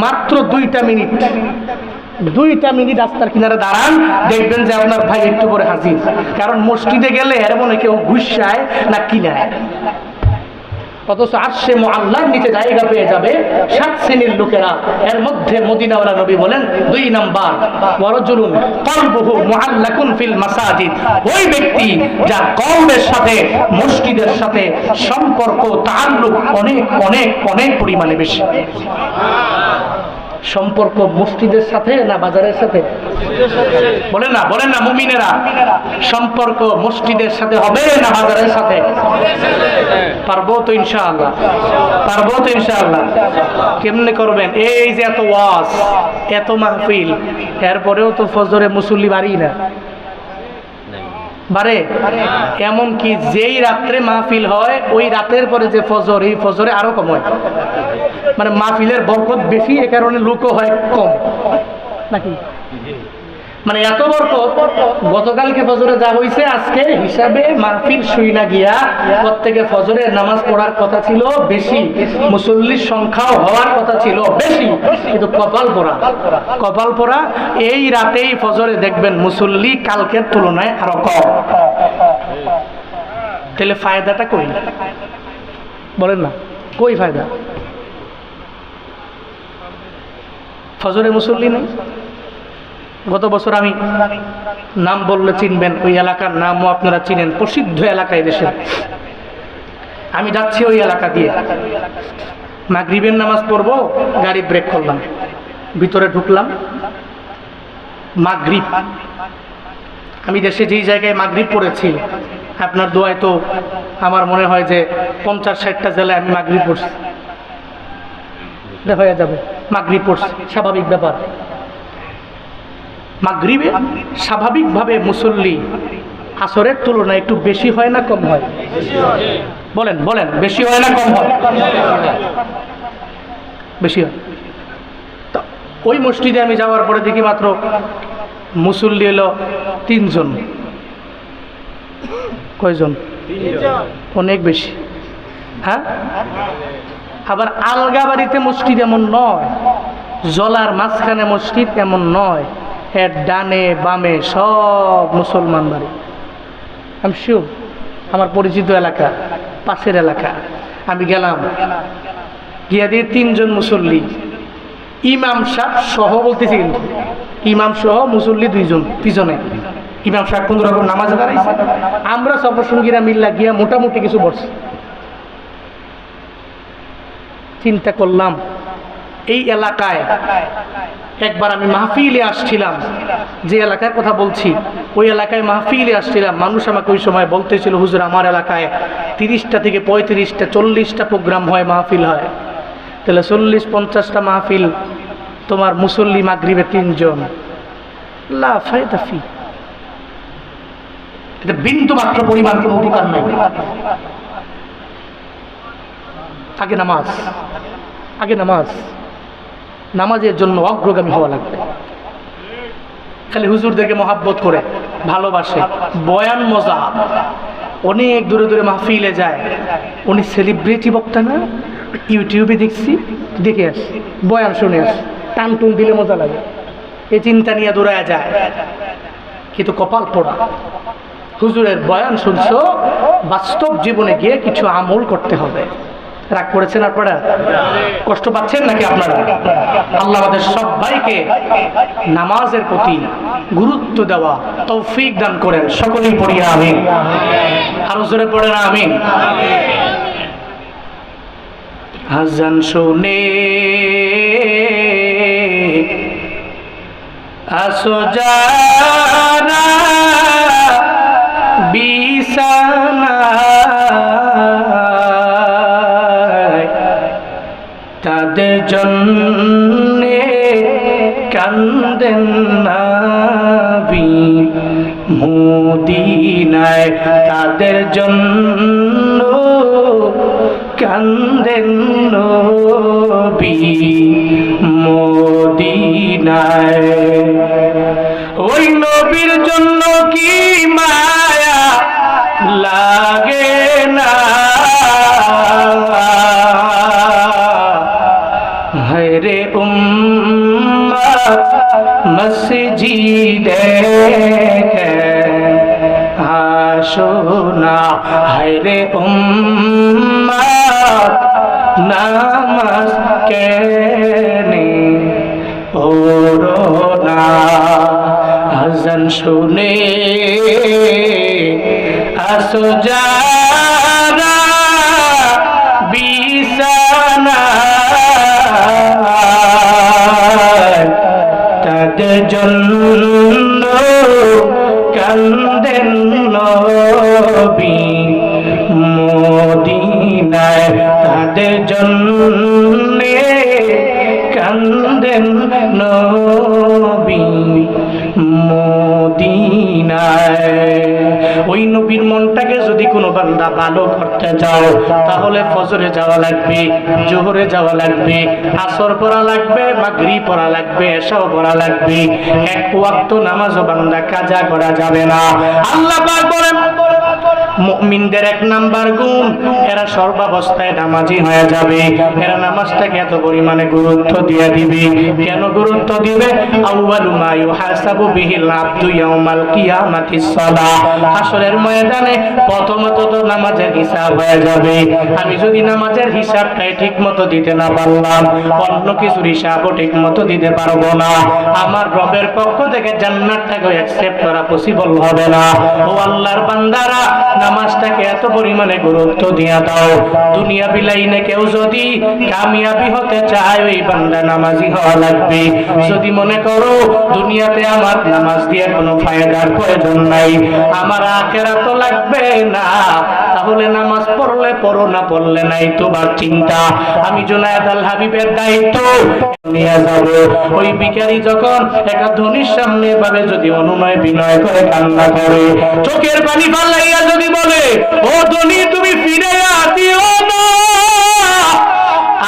মাত্র ২টা মিনিট। 2টা মিনিট রাস্তার কিনারে দাঁড়ান, দেখবেন যে আপনার ভাই একটু পরে হাজির। কারণ মসজিদে গেলে এর মনে কেউ ঘুষায় না কিনায়, অথচ আরশে মুআল্লার নিচে জায়গা পেয়ে যাবে 7 শ্রেণীর লোকেরা। এর মধ্যে মদিনাওয়ালা নবী বলেন 2 নাম্বার ওয়ারাজুলুন কলবুহু মুআল্লাকুন ফিল মাসাজিদ, ওই ব্যক্তি যার কলবের সাথে মসজিদের সাথে সম্পর্ক তাআল্লুক অনেক অনেক অনেক পরিমাণে বেশি। সম্পর্ক মসজিদের সাথে না বাজারের সাথে? বলেন না মুমিনেরা, সম্পর্ক মসজিদের সাথে হবে না বাজারের সাথে? পারবো তো ইনশাআল্লাহ, কেমনে করবেন? এই যে এত ওয়াজ, এত মাহফিল, এরপরেও তো ফজরে মুসল্লি বাড়ি না, বাড়ে। এমনকি যেই রাত্রে মাহফিল হয় ওই রাতের পরে যে ফজর, এই ফজরে আরো কম হয়। মানে মাহফিলের বরকত বেশি, এ কারণে লোকও হয় কম, নাকি? মানে এত বরকত, গতকালকে ফজরে যা হয়েছে আজকে হিসাবে মাহফিল শুই না গিয়া প্রত্যেকে ফজরের নামাজ পড়ার কথা ছিল বেশি, মুসল্লির সংখ্যাও হওয়ার কথা ছিল বেশি, কিন্তু কপাল পোড়া এই রাতেই ফজরে দেখবেন মুসল্লি কালকের তুলনায় আরো কম। তাহলে ফায়দাটা কই? বলেন না, কই ফায়দা? ফজরে মুসল্লি নেই। গত বছর আমি নাম বললে চিনবেন, ওই এলাকার নামও আপনারা চিনেন, প্রসিদ্ধ এলাকা এদেশে। আমি যাচ্ছি ওই এলাকা দিয়ে, মাগরিবের নামাজ পড়বো, গাড়ি ব্রেক করলাম, ভিতরে ঢুকলাম, মাগরিব। আমি দেশে যেই জায়গায় মাগরিব পড়েছি, আপনার দোয়ায় তো আমার মনে হয় যে 50-60টা জেলায় আমি মাগরিব পড়ছি, হয়ে যাবে মাগরিব পড়ছি, স্বাভাবিক ব্যাপার। মাগরিবে স্বাভাবিকভাবে মুসল্লি আসরের তুলনায় একটু বেশি হয় না কম হয়? বলেন, বেশি হয় না কম হয়? বেশি হয়। তো ওই মসজিদে আমি যাওয়ার পরে দেখি মাত্র মুসল্লি এলো 3 জন। কয়জন? অনেক বেশি। হ্যাঁ, আবার আলগা বাড়িতে মসজিদ এমন নয়, জলার মাঝখানে মসজিদ এমন নয়, এর ডানে বামে সব মুসলমান বাড়ি। আমি শিওর, আমার পরিচিত এলাকা, পাশের এলাকা। আমি গেলাম, গিয়া দিয়ে 3 জন মুসল্লি, ইমাম সাহেব সহ বলতেছি, কিন্তু ইমাম সহ মুসল্লি 2 জন পিছনে। ইমাম সাহেব কোন রকম নামাজে দাঁড়াইছে, আমরা সফরসঙ্গীরা মিল্লা গিয়া মোটামুটি কিছু বলছি। চিন্তা করলাম, এই এলাকায় একবার আমি মাহফিলে আসছিলাম, যে এলাকার কথা বলছি ওই এলাকায় মাহফিলে আসছিলাম। মানুষ আমাকে ওই সময় বলতেছিল, হুজুর আমার এলাকায় 30টা থেকে 35টা 40টা প্রোগ্রাম হয়, মাহফিল হয়। তাহলে 40-50টা মাহফিল, তোমার মুসল্লি মাগরিবে 3 জন, লা ফায়দা ফি, এটা বিন্দু মাত্র পরিমাণ কোনো উপকার নেই। আগে নামাজ, নামাজের জন্য অগ্রগামী হওয়া লাগবে। খালি হুজুরদেরকে মহাব্বত করে ভালোবাসে, বয়ান মজা, অনেক দূরে দূরে মাহফিলে যায়। উনি সেলিব্রিটি বক্তা না, ইউটিউবে দেখে আসি, বয়ান শুনে আসি, টান টুন দিলে মজা লাগে, এই চিন্তা নিয়ে দৌড়ায় যায়। কিন্তু কপাল পোড়া, হুজুরের বয়ান শুনছো, বাস্তব জীবনে গিয়ে কিছু আমল করতে হবে। রাগ করেছেন আপনারা? কষ্ট পাচ্ছেন নাকি আপনারা? আল্লাহ আমাদের সবাইকে নামাজের প্রতি গুরুত্ব দেওয়া তৌফিক দান করেন। সকলেই পড়ি আমিন। আরো জোরে পড়েন আমিন। আযান শুনে আসো যারা বিছানা, তাদের জন্যে কান্দেন নবী মদিনায়, তাদের জন্য কান্দেন নবী মদিনায়। ওই নবীর জন্য কি মায়া লাগে না, হায়রে উম্মত মসজিদে আসো না, হায়রে উম্মত নামাজ কেনে পড়ো না। আযান শুনে আসো যারা বিছানা, তাদের জন্য কান্দেন নবী মদিনায়, তাদের জন্য কান্দেন নবী মদিনায়। ওই নবীর মনটাকে যদি কোনো বান্দা ভালো করতে চাও তাহলে ফজরে যাওয়া লাগবে, জোহরে যাওয়া লাগবে, আসর পড়া লাগবে, মাগরিব পড়া লাগবে, এশাও পড়া লাগবে। এক ওয়াক্ত নামাজও বান্দা কাজা করা যাবে না। আল্লাহ পাক বলেন মুমিনদের এক নাম্বার গুণ, এরা সর্বাবস্থায় নামাজি হয়ে যাবে। এরা নামাজটাকে এত পরিমাণে গুরুত্ব দিয়ে দিবে। কেন গুরুত্ব দিবে? আউয়ালু মা ইউহাসাবু বিহিল আবদু ইয়াউমাল কিয়ামাতিস সালাহ। হাসরের ময়দানে প্রথমত তো নামাজের হিসাব হয়ে যাবে। আমি যদি নামাজের হিসাবটাই ঠিকমতো দিতে না পারলাম, অন্য কিছুর হিসাবও ঠিকমতো দিতে পারবো না, আমার রবের পক্ষ থেকে জান্নাতটাকে অ্যাকসেপ্ট করা পসিবল হবে না। ও আল্লাহর বান্দারা, নামাজটাকে এত পরিমাণে গুরুত্ব দিয়া দাও। দুনিয়া বিলাইনে কেউ যদি কামিয়াবি হতে চায়, ওই বান্দা নামাজি হওয়া লাগবে। যদি মনে করো দুনিয়াতে আমার নামাজ দিয়ে কোনো ফায়দার প্রয়োজন নাই, আমার আখিরাত লাগবে না, তাহলে নামাজ পড়লে পড়ো, না পড়লে নাই, তোমার চিন্তা। আমি জুনায়েদ আল হাবিবের দায়িত্ব নিয়ে যাব। ওই ভিখারি যখন একটা ধনীর সামনে ভাবে যদি অনুনয় বিনয় করে কান্না করে, চোখের পানি ফালাইয়া যদি বলে, ও ধনী তুমি ফিরে আসিও না,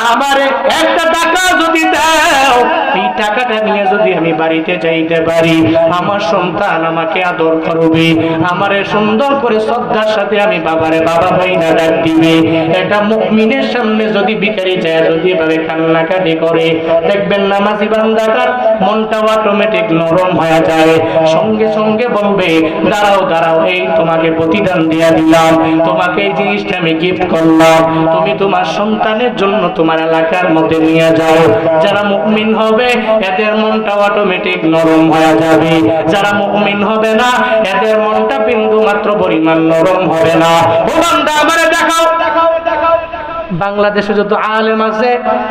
আমারে একটা টাকা যদি দাও, এই টাকাটা নিয়ে যদি আমি বাড়িতে যাইতে পারি, আমার সন্তান আমাকে আদর করবে, আমারে সুন্দর করে শ্রদ্ধার সাথে আমি বাবারে বাবা ভাই না ডাক দিবে। এটা মুমিনের সামনে যদি ভিখারি যায় যদি এভাবে কান্নাকাটি করে, দেখবেন নামাজি বান্দাটার মনটা অটোমেটিক নরম হয়ে যায়। সঙ্গে সঙ্গে বলবে, দাঁড়াও দাঁড়াও, এই তোমাকে প্রতিদান দিয়ে দিলাম, তোমাকে এই জিনিসটা আমি গিফট করলাম, তুমি তোমার সন্তানের জন্য তোমার এলাকার মধ্যে নিয়ে যাও। যারা মুমিন হবে এদের মনটা অটোমেটিক নরম হয়ে যাবে। যারা মুমিন হবে না এদের মনটা বিন্দু মাত্র পরিমাণ নরম হবে না। ও বান্দা আমারে দেখাও। বাংলাদেশে যত আলেম আছে,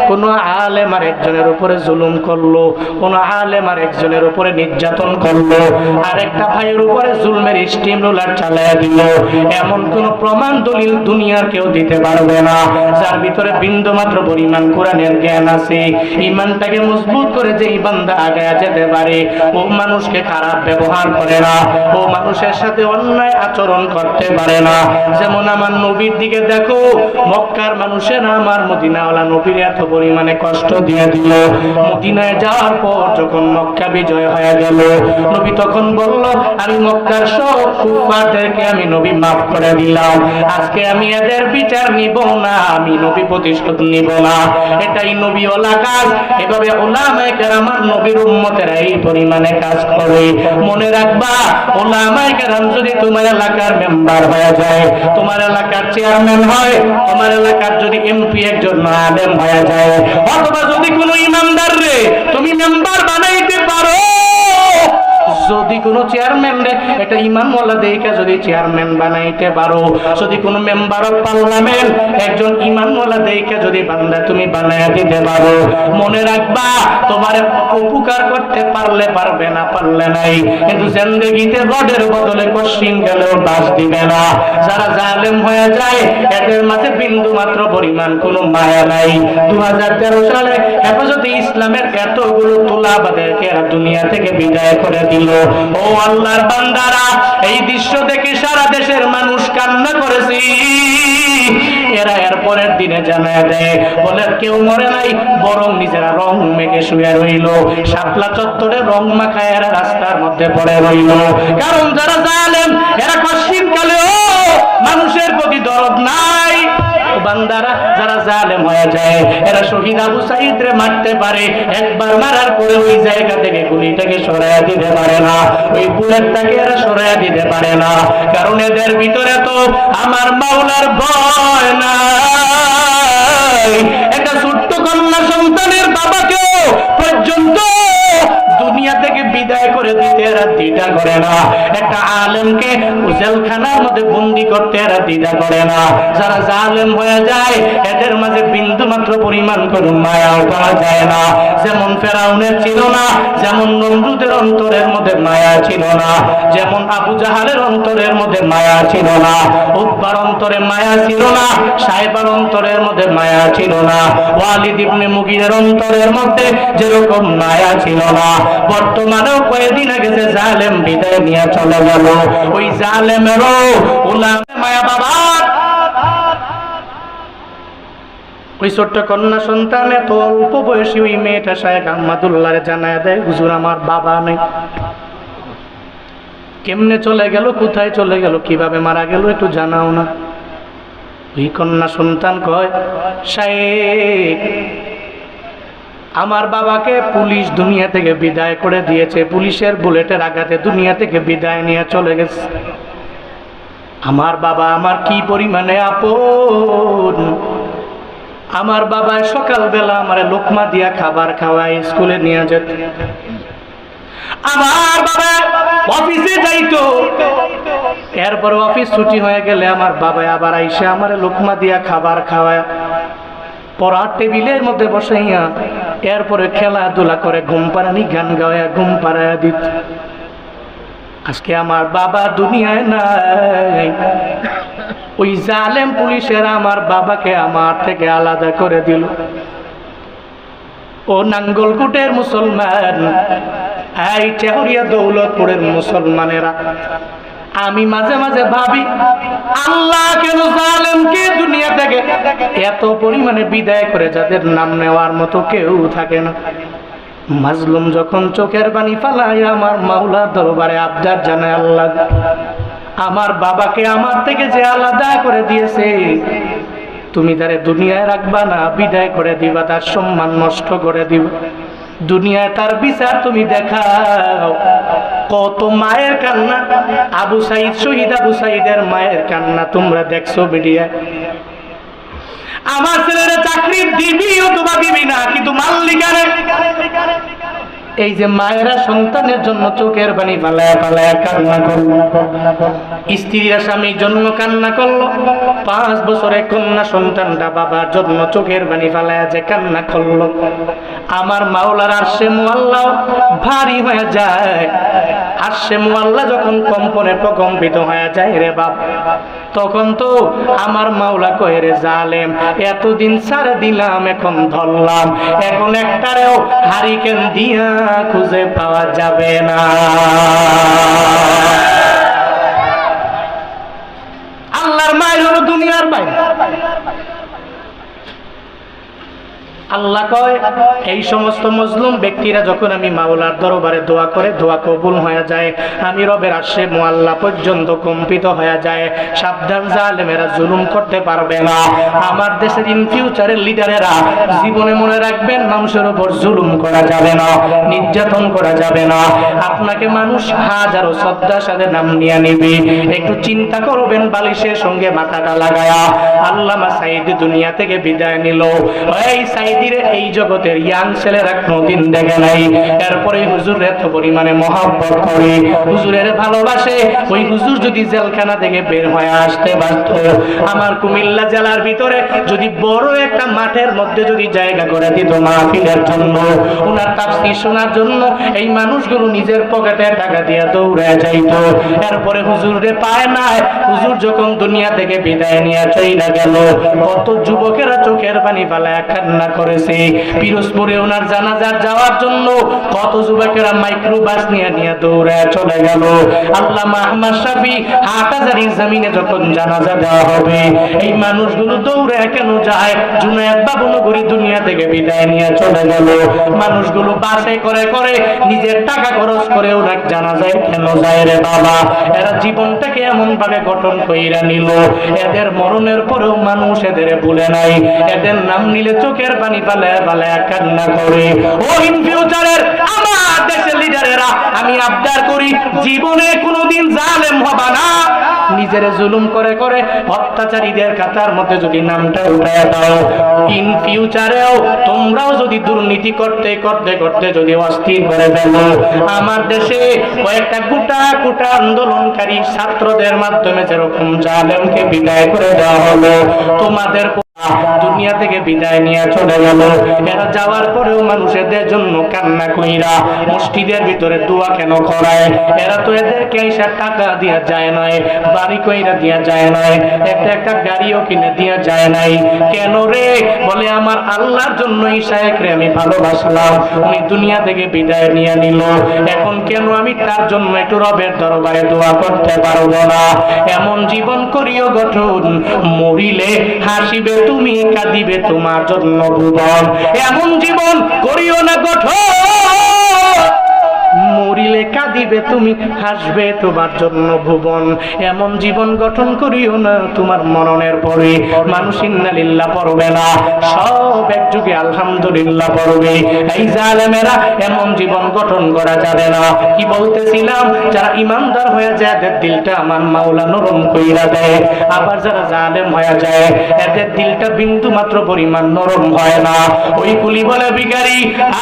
কোন আলেম আর একজনের উপরে জুলুম করলো, কোন আলেম আর একজনের উপরে নির্যাতন করলো, আর একটা ভাইয়ের উপরে জুলমের স্টিম রোলার চালায়া দিল, এমন কোন প্রমাণ দলিল দুনিয়ার কেউ দিতে পারবে না। যার ভিতরে বিন্দু মাত্র পরিমাণ কোরআনের জ্ঞান আছে, ইমানটাকে মজবুত করে যে বান্দা আগায়া যেতে পারে, ও মানুষকে খারাপ ব্যবহার করে না, ও মানুষের সাথে অন্যায় আচরণ করতে পারে না। যেমন আমার নবীর দিকে দেখো, মক্কার মানুষেরা আমার মদিনাওয়ালা নবীর এত পরিমাণে কষ্ট দিয়ে দিল। মদিনায় যাওয়ার পর যখন মক্কা বিজয় হয়ে গেল, নবী তখন বলল, আমি মক্কার সব কুফারদেরকে আমি নবী মাফ করে দিলাম, আজকে আমি এদের বিচার নিব না, আমি নবী প্রতিশোধ নিব না। এটাই নবীওয়ালা কাজ। এভাবে উলামায়ে কেরাম নবীর উম্মতেরা এই পরিমাণে কাজ করে। মনে রাখবা, উলামায়ে কেরাম যদি তোমার এলাকার মেম্বার হয়ে যায়, তোমার এলাকার চেয়ারম্যান হয়, তোমার এলাকার যদি এমপি একজন আলেম হয়ে যায়, অথবা যদি কোনো ইমানদার রে তুমি মেম্বার বানাইতে পারো, যদি কোনো চেয়ারম্যান রে একটা ইমানওয়ালা দেখে যদি চেয়ারম্যান বানাইতে পারো, যদি কোনো মেম্বার অফ পার্লামেন্ট একজন ইমানওয়ালা দেখে যদি বান্দা তুমি বানাইয়া দিতে পারো, মনে রাখবা তোমার উপকার করতে পারলে পারবে, না পারলে নাই, কিন্তু জিন্দেগিতে রডের বদলে কশিন গেলেও বাস দিবে না। যারা জালেম হয়ে যায় এদের মাঝে বিন্দু মাত্র পরিমাণ কোনো মায়া নাই। 2013 সালে হেফাজতে ইসলামের এতগুলো তোলাবাদেরকে এরা দুনিয়া থেকে বিদায় করে দিল। ও আল্লাহর বান্দারা, এই দৃশ্য দেখে সারা দেশের মানুষ কান্না করেছে। এরা এর পরের দিনে জানায় দেয়, বলে কেউ মরে নাই, বরং নিজেরা রং মেখে শুয়ে রইল, শাপলা চত্বরে রং মাখায় এরা রাস্তার মধ্যে পড়ে রইল। কারণ যারা জালেম এরা কশিন কালেও মানুষের প্রতি দরদ নাই। বান্দারা যারা জালেম হয়ে যায়, এরা শহীদ আবু সাঈদ রে মারতে পারে, একবার মারার পরে ওই জায়গা থেকে গুলিটাকে সরাইয়া দিতে পারে না, ওই বুলেটটাকে এরা সরাইয়া দিতে পারে না। কারণ এদের ভিতরে তো আমার মাওলার ভয় নাই। একটা ছোট্ট কন্যা সন্তানের বাবাকেও পর্যন্ত দুনিয়া থেকে বিদায় করে দিতে এরা দ্বিধা করে না, একটা আলেমকে জেলখানার মধ্যে বন্দি করতে এরা দ্বিধা করে না। যারা জালেম হয়ে যায় এদের মাঝে বিন্দু মাত্র পরিমাণ কোনো মায়াও পাওয়া যায় না। যেমন ফেরাউনের ছিল না, যেমন নমরুদের অন্তরের মধ্যে মায়া ছিল না, যেমন আবু জাহালের অন্তরের মধ্যে মায়া ছিল না, উতবার অন্তরে মায়া ছিল না, সাইবার অন্তরের মধ্যে মায়া ছিল না, ওয়ালিদ ইবনে মুগীরের অন্তরের মধ্যে যেরকম মায়া ছিল না, বর্তমানেও কয়েকদিন আগে যে জালেম বিদায় নিয়ে চলে গেল, ওই জালেমেরও উলামে মায়া বাবার। ওই ছোট্ট কন্যা সন্তান এত অল্প বয়সী ওই মেয়েটা শায়েখ আহমদুল্লাহরে জানায় দেয়, হুজুর আমার বাবা নেই। কেমনে চলে গেল, কোথায় চলে গেল, কিভাবে মারা গেল একটু জানাও না। ওই কন্যা সন্তান কয়, শায়েখ আমার বাবাকে পুলিশ দুনিয়া থেকে বিদায় করে দিয়েছে, পুলিশের বুলেটের আঘাতে দুনিয়া থেকে বিদায় নিয়ে চলে গেছে। আমার বাবা আমার কি পরিমাণে আপন, আমার বাবা সকালবেলা আমার লোকমা দিয়া খাবার খাওয়ায় স্কুলে নিয়ে যেত, আমার বাবা অফিসে যাইতো, এরপর অফিস ছুটি হয়ে গেলে আমার বাবা আবার আইসা আমার লোকমা দিয়া খাবার খাওয়ায়, পড়ার টেবিলের মধ্যে বসাইয়া এরপরে খেলাধুলা করে ঘুম পাড়ানি গান গাওয়া ঘুম পাড়াইয়া দিত। আজকে আমার বাবা দুনিয়ায় নাই, ওই জালেম পুলিশের আমার বাবাকে আমার থেকে আলাদা করে দিল। ও নাঙ্গলকোটের মুসলমান, এই টেহরিয়া দৌলতপুরের মুসলমানেরা, আমি মাঝে মাঝে ভাবি আল্লাহ কেন জালেমকে দুনিয়া থেকে এত পরিমাণে বিদায় করে যাদের নাম নেওয়ার মতো কেউ থাকে না। মাজলুম যখন চোখের পানি ফালায় আমার মাওলার দরবারে আবদার জানায়, আল্লাহ আমার বাবাকে আমার থেকে যে আলাদা করে দিয়েছে, তুমি তারে দুনিয়ায় রাখবা না, বিদায় করে দিবা, তার সম্মান নষ্ট করে দিবা, দুনিয়ায় তার বিচার তুমি দেখাও। কত মায়ের কান্না, আবু সাইদ শহীদ আবু সাইদের মায়ের কান্না তোমরা দেখছো মিডিয়ায়। আমার ছেলেরা চাকরি দিবি অথবা দিবি না, কিন্তু মাল্লিকারে এই যে মায়েরা সন্তানের জন্য চোখের পানি ফালায়া ফালায়া কান্না করলো, স্ত্রীরা স্বামীর জন্য কান্না করলো, 5 বছরের কন্যা সন্তানটা বাবার জন্য চোখের পানি ফালায়া যে কান্না করলো, আমার মাওলার আরশে মুআল্লা ভারী হয়ে যায়। আরশে মুআল্লা যখন কম্পনে প্রকম্পিত হয়ে যায় রে বাপ, তখন তো আমার মাওলা কয়, রে জালেম এতদিন ছাড় দিলাম, এখন ধরলাম, এখন একটারেও হারিকেন দিয়া খুঁজে পাওয়া যাবে না। আল্লাহর মায়ের হলো দুনিয়ার মায়ের। আল্লাহ কয়, এই সমস্ত মজলুম ব্যক্তিরা যখন আমি মাওলার দরবারে দোয়া করে দোয়া কবুল হয়ে যায়, আমি রবের আরশে মুআল্লা পর্যন্ত কম্পিত হয়ে যায়। সাবধান, জালেমেরা জুলুম করতে পারবে না। আমার দেশের ইন ফিউচারের লিডারেরা জীবনে মনে রাখবেন, মানুষের উপর জুলুম করা যাবে না, নির্যাতন করা যাবে না। আপনাকে মানুষ হাজারো শ্রদ্ধার সাথে নাম নিয়ে নিবে, একটু চিন্তা করবেন বালিশের সঙ্গে মাথাটা লাগায়া। আল্লামা সাইদ দুনিয়া থেকে বিদায় নিল, এই সাইদ এই জগতের ইয়াং ছেলেরা কোনদিন দেখে নাই। এরপরে হুজুর এত পরিমাণে মহব্বত করে, হুজুরের ভালোবাসে। ওই হুজুর যদি জেলখানা থেকে বের হয়ে আসতে পারত, আমার কুমিল্লা জেলার ভিতরে যদি বড় একটা মাঠের মধ্যে যদি জায়গা করে দিত মাহফিলের জন্য, ওনার তাফসীর শোনার জন্য, এই মানুষগুলো নিজের পকেটে টাকা দিয়ে দৌড়ে যাইত। এরপরে হুজুরে পায় না, হুজুর যখন দুনিয়া থেকে বিদায় নিয়ে চলে গেল, কত যুবকেরা চোখের পানি ফেলায় কান্না করেছে। পিরোজপুরে ওনার জানাজার যাওয়ার জন্য কত যুবকেরা মাইক্রো বাস নিয়ে দৌড়ে চলে গেল। আল্লামা আহমদ শফি হাটহাজারীর জমিনে যখন জানাজা দেওয়া হবে, এই মানুষগুলো দৌড়ে কেন যায়? জুনায়েদ বাবুনগরী দুনিয়া থেকে বিদায় নিয়ে চলে গেল, মানুষগুলো বাসে করে করে নিজের টাকা খরচ করে ওনার জানাজায় কেন যায় রে বাবা? এরা জীবনটাকে এমন ভাবে গঠন কইরা নিল, এদের মরণের পরেও মানুষ এদের ভুলে নাই। এদের নাম নিলে চোখের পানি ফালায়া ফালায়া কান্না করে। ও ইন ফিউচারের আমার দেশের লিডারেরা, আমি আবদার করি জীবনে কোনোদিন জালেম হবা না, নিজের জুলুম করে করে অত্যাচারীদের কাতার মধ্যে যদি নামটা উঠায় দাও, ইন ফিউচারেও তোমরাও যদি দুর্নীতি করতে করতে করতে যদি অস্থির করে ফেলো, আমার দেশে কয়েকটা গোটা আন্দোলনকারী ছাত্রদের মাধ্যমে যেরকম জালেমকে বিদায় করে দেওয়া হলো, তোমাদের দুনিয়া থেকে বিদায় নিয়ে চলে গেল। এরা যাওয়ার পরেও মানুষের জন্য কান্না কইরা মসজিদের ভিতরে দোয়া কেন করায়? এরা তো এদেরকে এসে টাকা দিয়া যায় নয়, বাড়ি কইরা দিয়া যায় নয়, একটা গাড়িও কিনে দিয়া যায় নাই। কেন রে? বলে আমার আল্লাহর জন্য ঈশাকে আমি ভালোবাসলাম, উনি দুনিয়া থেকে বিদায় নিয়ে নিল, এখন কেন আমি তার জন্য একটু রবের দরবারে দোয়া করতে পারবো না? এমন জীবন করিও গঠন, মরিলে হাসিবে তুমি, কাঁদিবে তোমার জন্য ভুবন। এমন জীবন করিও না গঠন, মরিলে কাঁদিবে তুমি, হাসবে তোমার জন্য ভুবন। এমন জীবন গঠন করিও না তোমার মরণের পরে মানুষ ইন্নালিল্লাহ পড়বে না, সব এক যুগে আলহামদুলিল্লাহ পড়বে। এই জালেমেরা এমন জীবন গঠন করা যাবে না। কি বলতেছিলাম? যারা ইমানদার হয়ে যায় এদের দিলটা আমার মাওলা নরম কইরা দেয়, আবার যারা জালেম হয়ে যায় এদের দিলটা বিন্দু মাত্র পরিমাণ নরম হয় না। ওই কুলি বলে ভিখারি,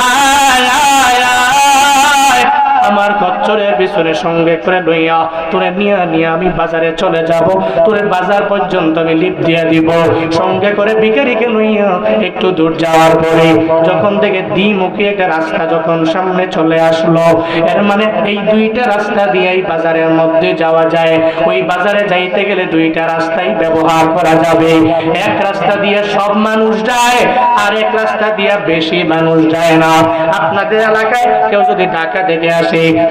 আয় আয় আয়, আমার খচ্চরের পিছনে সঙ্গে করে লইয়া তোরে নিয়ে আমি বাজারে চলে যাব, তোরে বাজার পর্যন্ত আমি লিফট দিয়ে দিব। সঙ্গে করে ভিখারিকে লইয়া একটু দূর যাওয়ার পরে যখন থেকে দ্বিমুখী একটা রাস্তা যখন সামনে চলে আসলো, এর মানে এই দুইটা রাস্তা দিয়েই বাজারের মধ্যে যাওয়া যায়। ওই বাজারে যাইতে গেলে দুইটা রাস্তাই ব্যবহার করা যাবে। এক রাস্তা দিয়ে সব মানুষ যায়, আর এক রাস্তা দিয়ে বেশি মানুষ যায় না। আপনাদের এলাকায় কেউ যদি ঢাকা থেকে আসে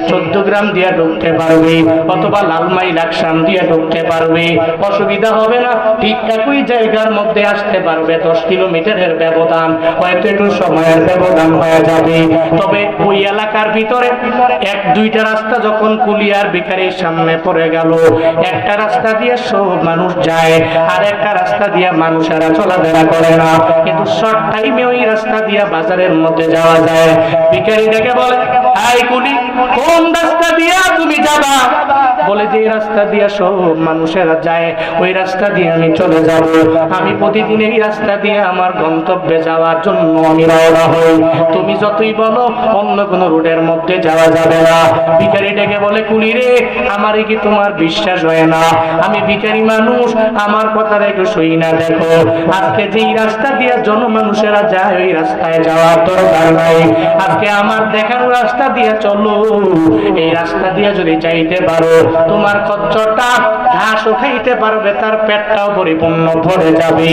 14 গ্রাম দিয়ে ঢুকতে পারবে, অথবা লালমাই লাকসাম দিয়ে ঢুকতে পারবে, অসুবিধা হবে না। ঠিক একই জায়গার মধ্যে আসতে পারবে। 10 কিলোমিটারের ব্যবধান, হয়তো একটু সময়ের ব্যবধান হয়ে যাবে। তবে ওই এলাকার ভিতরে এক দুইটা রাস্তা যখন কুলিয়ার ভিখারির সামনে পড়ে গেল, একটা রাস্তা দিয়ে সব মানুষ যায়, আর একটা রাস্তা দিয়ে মানুষেরা চলাফেরা করে না, কিন্তু শর্ট টাইমে ওই রাস্তা দিয়ে বাজারের মধ্যে যাওয়া যায়। ভিখারি ডেকে বলে, হাই কুলি, কোন রাস্তা দিয়া তুমি যাবা? বলে যে রাস্তা দিয়া সব মানুষেরা যায়, ওই রাস্তা দিয়ে আমি চলে যাব। আমি প্রতিদিন এই রাস্তা দিয়ে আমার গন্তব্যে যাওয়ার জন্য আমি রওনা হই। তুমি যতই বলো অন্য কোনো রোডের মধ্যে যাওয়া যাবে না। ভিখারি ডেকে বলে, কুলি রে, আমার কি তোমার বিশ্বাস হয় না? আমি ভিখারি মানুষ, আমার কথাটা একটু শুই না। দেখো, আজকে যেই রাস্তা দিয়ে জনমানুষেরা যায় ওই রাস্তায় যাওয়ার দরকার নাই। আজকে আমার দেখানো রাস্তা দিয়ে চলো, এই রাস্তা দিয়ে যদি যাইতে পারো তোমার খচ্চরটা ঘাসও খাইতে পারবে, তার পেটটাও পরিপূর্ণ ভরে যাবে,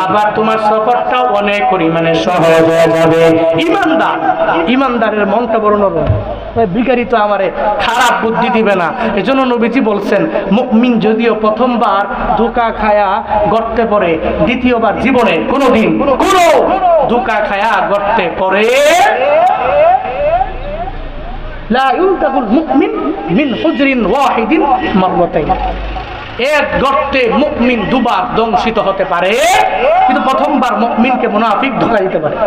আবার তোমার সফরটাও অনেক পরিমাণে সহজ হয়ে যাবে। ইমানদারের মনটা বড় নরম। ভিখারি তো আমারে খারাপ বুদ্ধি দিবে না। এজন্য নবীজি বলছেন, মুমিন যদিও প্রথমবার ধোঁকা খায়া গর্তে পড়ে, দ্বিতীয়বার জীবনে কোনোদিন কোনো ধোঁকা খায়া গর্তে পড়ে লা ইউলতাকুল মুমিন মিন হুজরিন ওয়াহিদিন মাররাতাইন। এক গর্তে মুমিন দুবার দংশিত হতে পারে, কিন্তু প্রথমবার মুমিনকে মুনাফিক ধোঁকা দিতে পারে।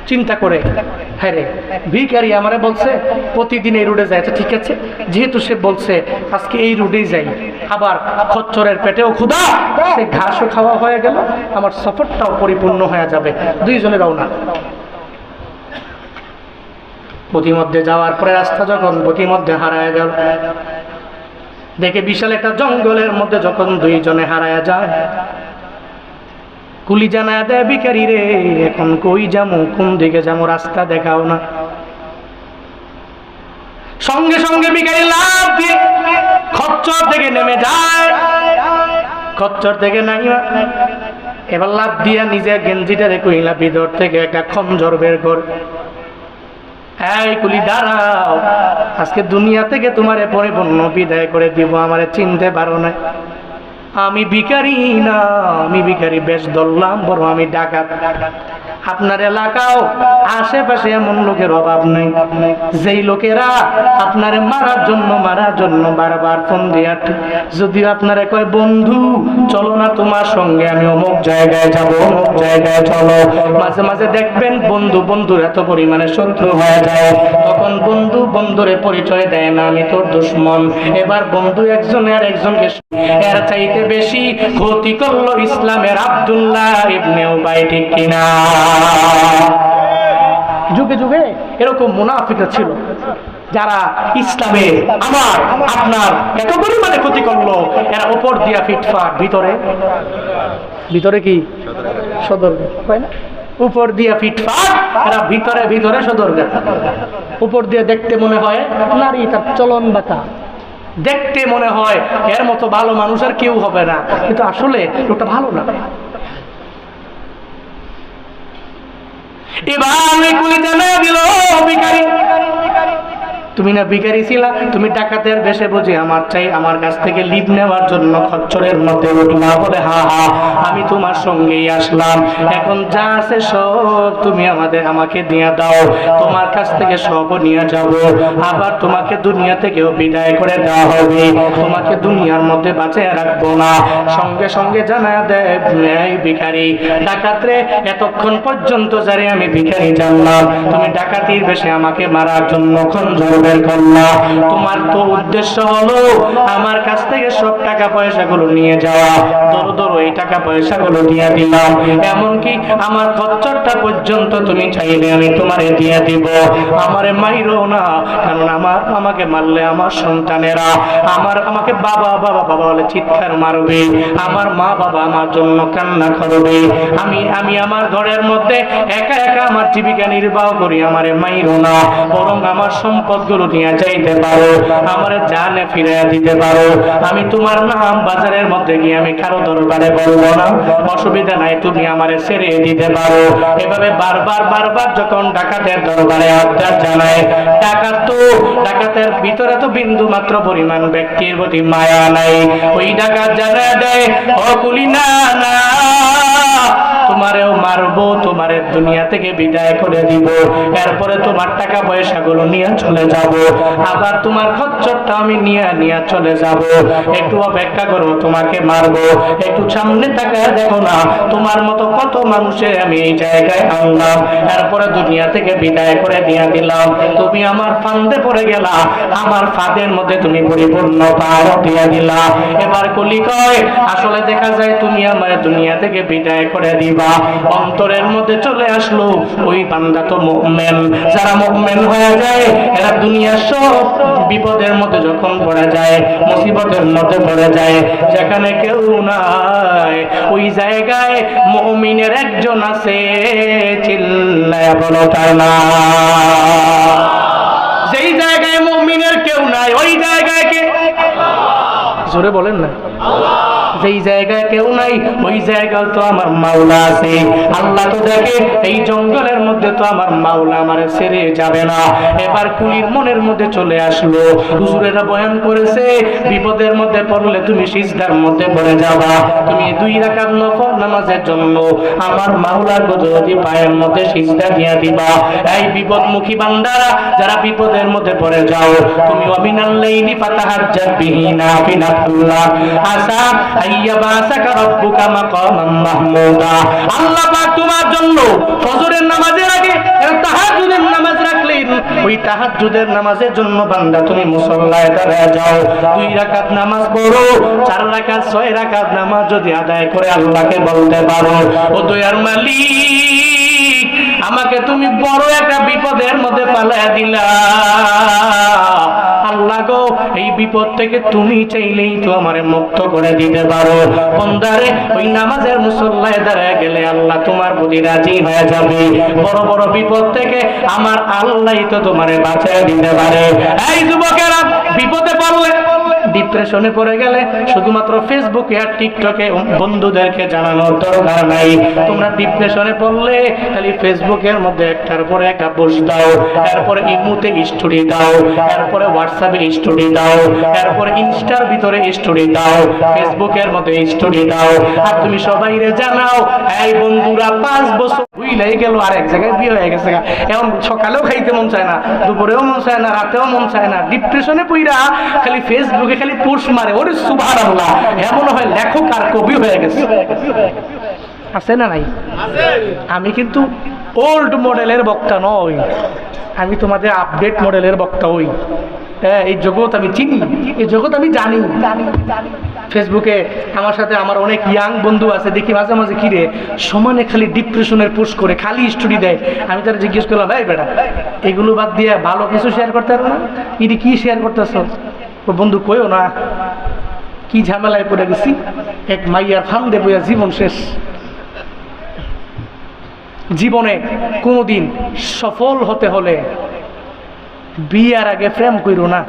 চিন্তা করে, হ্যাঁ রে, ভিখারি আমারে বলছে প্রতিদিন এই রুটে যায়, ঠিক আছে, যেহেতু সে বলছে আজকে এই রুটেই যাই, আবার খচ্চরের পেটেও ক্ষুধা, সে ঘাসও খাওয়া হয়ে গেল, আমার সফরটাও পরিপূর্ণ হয়ে যাবে। দুইজনে রওনা। পথিমধ্যে যাওয়ার পরে রাস্তা যখন পথিমধ্যে হারায় গেল, দেখে বিশাল একটা জঙ্গলের মধ্যে যখন দুইজনে হারায় যায়, কুলি জানা দেয়, ভিখারি রে, এখন কই যামু, কোন দিকে যামু, রাস্তা দেখাও না। সঙ্গে সঙ্গে ভিখারি লাফ দিয়ে খচ্চর থেকে নেমে যায়। খচ্চর থেকে নাইমা এবার লাফ দিয়া নিজের গেঞ্জিটারে কইলা ভিতর থেকে একটা খঞ্জর বের কর। এই কুলি দাঁড়াও, আজকে দুনিয়া থেকে তোমারে পরিপূর্ণ বিদায় করে দিব, আমারে চিনতে পারো না। আমি ভিখারি না, আমি ভিখারি বেশ ধরলাম, বড় আমি ডাকাত। আপনার এলাকাও আশেপাশে এমন লোকের অভাব নেই, যেই লোকেরা আপনারে মারার জন্য বারবার ফোন দিয়া, যদিও আপনারে কয় বন্ধু চলো না তোমার সঙ্গে আমি অমুক জায়গায় যাব, অমুক জায়গায় চলো, মাঝে মাঝে দেখবেন বন্ধু বন্ধুর এত পরিমাণে শত্রু হয়ে যায়, তখন বন্ধু বন্ধুরে পরিচয় দেয় না আমি তোর দুশমন। এবার বন্ধু একজনে আর একজনকে, এর চাইতে বেশি ক্ষতি করলো ইসলামের আব্দুল্লাহ ইবনে উবাই, ঠিক কিনা? যুগে যুগে এরকম মুনাফিকরা ছিল যারা ইসলামে আমার আপনার এত পরিমাণে ক্ষতি করলো, এরা উপর দিয়া ফিটফাট, ভিতরে ভিতরে কি সদরঘাট, তাই না? উপর দিয়া ফিটফাট, এরা ভিতরে ভিতরে সদরঘাট। উপর দিয়ে দেখতে মনে হয় নারী, তার চলন বাঁকা, দেখতে মনে হয় এর মতো ভালো মানুষ আর কেউ হবে না, কিন্তু আসলে ওটা ভালো না। এবার কুলি জানা দিল ভিখারি, তুমি না ভিখারি ছিলা, তুমি ডাকাতের বেশে বুঝি আমার কাছ থেকে লিভ নেওয়ার জন্য খচ্চরের মধ্যে উঠলা, বলে হা হা আমি তোমার সঙ্গেই আসলাম, এখন যা আছে সব তুমি আমাকে দিয়ে দাও, তোমার কাছ থেকে সব নিয়ে যাব, আবার তোমাকে দুনিয়া থেকেও বিদায় করে দেওয়া হবে, তোমাকে দুনিয়ার মধ্যে বাঁচিয়ে রাখবো না। সঙ্গে সঙ্গে জানা দেয় এই ভিখারি, ডাকাতরে এতক্ষণ পর্যন্ত যারে আমি ভিখারি জানলাম, তুমি ডাকাতির বেশে আমাকে মারার জন্য খঞ্জর বের করলা, তোমার তো উদ্দেশ্য হলো আমার কাছ থেকে সব টাকা পয়সাগুলো নিয়ে যাওয়া, ধরো ধরো এই টাকা পয়সাগুলো দিয়ে দিলাম, এমনকি আমার খচ্চরটা পর্যন্ত তুমি চাইলে আমি তোমারে দিয়ে দিব, আমারে মাইরো না, কারণ আমাকে মারলে আমার সন্তানেরা আমাকে বাবা বাবা বাবা বলে চিৎকার মারবে, আমার মা বাবা আমার জন্য কান্না করবে, আমি আমার ঘরের মধ্যে একা একা আমার জীবিকা নির্বাহ করি, আমারে মাইরো না, বরং আমার সম্পদগুলো নিয়ে যাইতে পারো, আমারে জানে ফিরে দিতে পারো, আমি তোমার নাম বাজারের মধ্যে গিয়ে আমি কারো দরবারে বলবো না, অসুবিধা নাই, তুমি আমারে ছেড়ে দিতে পারো। এভাবে বারবার বারবার যখন ডাকাতের দরবারে আবদার জানায়, ডাকাতের ভিতরে তো বিন্দু মাত্র পরিমাণ ব্যক্তির প্রতি মায়া নাই, ওই ডাকাত জানা দেয় ও কুলি না না, তোমারেও মারবো, তোমারে দুনিয়া থেকে বিদায় করে দিব, এরপরে তোমার টাকা পয়সাগুলো নিয়ে চলে যাব, আবার তোমার খচ্চরটা আমি নিয়ে চলে যাব, একটু অপেক্ষা করো, তোমাকে মারবো, একটু সামনে তাকায় দেখো না তোমার মতো কত মানুষের আমি এই জায়গায় আনলাম, এরপরে দুনিয়া থেকে বিদায় করে দিয়ে দিলাম, তুমি আমার ফান্দে পড়ে গেলা, আমার ফাঁদের মধ্যে তুমি পরিপূর্ণ পার দিয়ে দিলা। এবার কলি কয় আসলে দেখা যায় তুমি আমার দুনিয়া থেকে বিদায় করে দিবা, অন্তরের মধ্যে চলে আসলো ওই বান্দা তো মুমিন, যারা মুমিন হয়ে যায় এরা দুনিয়ার সব বিপদের মধ্যে যখন পড়ে যায়, মুসিবতের মধ্যে পড়ে যায়, যেখানে কেউ নাই ওই জায়গায় মুমিনের একজন আছে, চিল্লায়া বলো তার নাম। যেই জায়গায় মুমিনের কেউ নাই ওই জায়গায় কে? জোরে বলেন না। যেই জায়গায় কেউ নাই ওই জায়গায় তো আমার মাওলা আছে। আল্লাহ তো দেখে এই জঙ্গলের মধ্যে তো আমার মাওলা আমারে ছেড়ে যাবে না। এবার কুলির মনের মধ্যে চলে আসলো, হুজুরেরা বয়ান করেছে বিপদের মধ্যে পড়লে তুমি সিজদার মধ্যে পড়ে যাবা, তুমি 2 রাকাত নফল নামাজের জন্য আমার মাওলার কুদরতি পায়ের মধ্যে সিজদা দিয়ে দিবা। এই বিপদমুখী বান্দারা যারা বিপদের মধ্যে পড়ে যাও, তুমি ওয়ামিনাল লাইলি ফাতাহাজ্জাত বিহি নাফিলাতুল্লাহ আসা আইয়াবাসাকা রাব্বুকা মাকামান মাহমুদা। আল্লাহ পাক তোমার জন্য ফজরের নামাজের আগে তাহাজ্জুদের নামাজ রাখলেন। ওই তাহাজ্জুদের নামাজের জন্য বান্দা তুমি মুসল্লায় দাঁড়ায় যাও, 2 রাকাত নামাজ পড়ো, 4 রাকাত 6 রাকাত নামাজ যদি আদায় করে আল্লাহকে বলতে পারো, ও দয়ার মালিক আমাকে তুমি বড় একটা বিপদের মধ্যে ফেলে দিলা, আল্লাহ গো এই বিপদ থেকে তুমি চাইলেই তো আমারে মুক্ত করে দিতে পারো। বন্দারে ওই নামাজের মুসল্লায় দাঁড়ায় গেলে আল্লাহ তোমার প্রতি রাজি হয়ে যাবে। বড় বড় বিপদ থেকে আমার আল্লাহই তো তোমারে বাঁচিয়ে দিতে পারে। এই যুবকেরা বিপদে পড়লে, ডিপ্রেশনে পড়ে গেলে শুধুমাত্র ফেসবুকে আর টিকটকে বন্ধুদেরকে জানানোর দরকার নাই। তোমরা ডিপ্রেশনে পড়লে খালি ফেসবুকের মধ্যে একটার পরে একটা পোস্ট দাও, এরপরে ইমোতে স্টোরি দাও, এরপরে হোয়াটসঅ্যাপে স্টোরি দাও, এরপরে ইনস্টার ভিতরে স্টোরি দাও, ফেসবুকের মধ্যে স্টোরি দাও, আর তুমি সবাইরে জানাও এই বন্ধুরা 5 বছর বুঝলাই গেল আর এক জায়গায় বিয়ে হয়ে গেছে। এখন সকালেও খাইতে মন চায় না, দুপুরেও মন চায় না, রাতেও মন চায় না, ডিপ্রেশনে পইরা খালি ফেসবুকে খালি পোস্ট মারে, ওরে সুবহানাল্লাহ, এমন হয় লেখক আর কবি হয়ে গেছে। আছে না নাই? আমি কিন্তু ওল্ড মডেলের বক্তা নই, আমি তোমাদের আপডেট মডেলের বক্তা হই। হ্যাঁ, এই জগৎ আমি চিনি, এই জগৎ আমি জানি। ফেসবুকে আমার সাথে আমার অনেক ইয়াং বন্ধু আছে, দেখি মাঝে মাঝে কিরে সমানে খালি ডিপ্রেশনের পোস্ট করে, খালি স্টোরি দেয়। আমি তারা জিজ্ঞেস করলাম, ভাই বেটা এগুলো বাদ দিয়ে ভালো কিছু শেয়ার করতে পারো না? ইনি কি শেয়ার করতেছ? বন্ধু কইও না, কি ঝামেলায় পড়ে গেছি, এক মাইয়ার ফান্দে বইয়া জীবন শেষ। জীবনে কোনোদিন সফল হতে হলে বিয়ার আগে প্রেম কইরো না,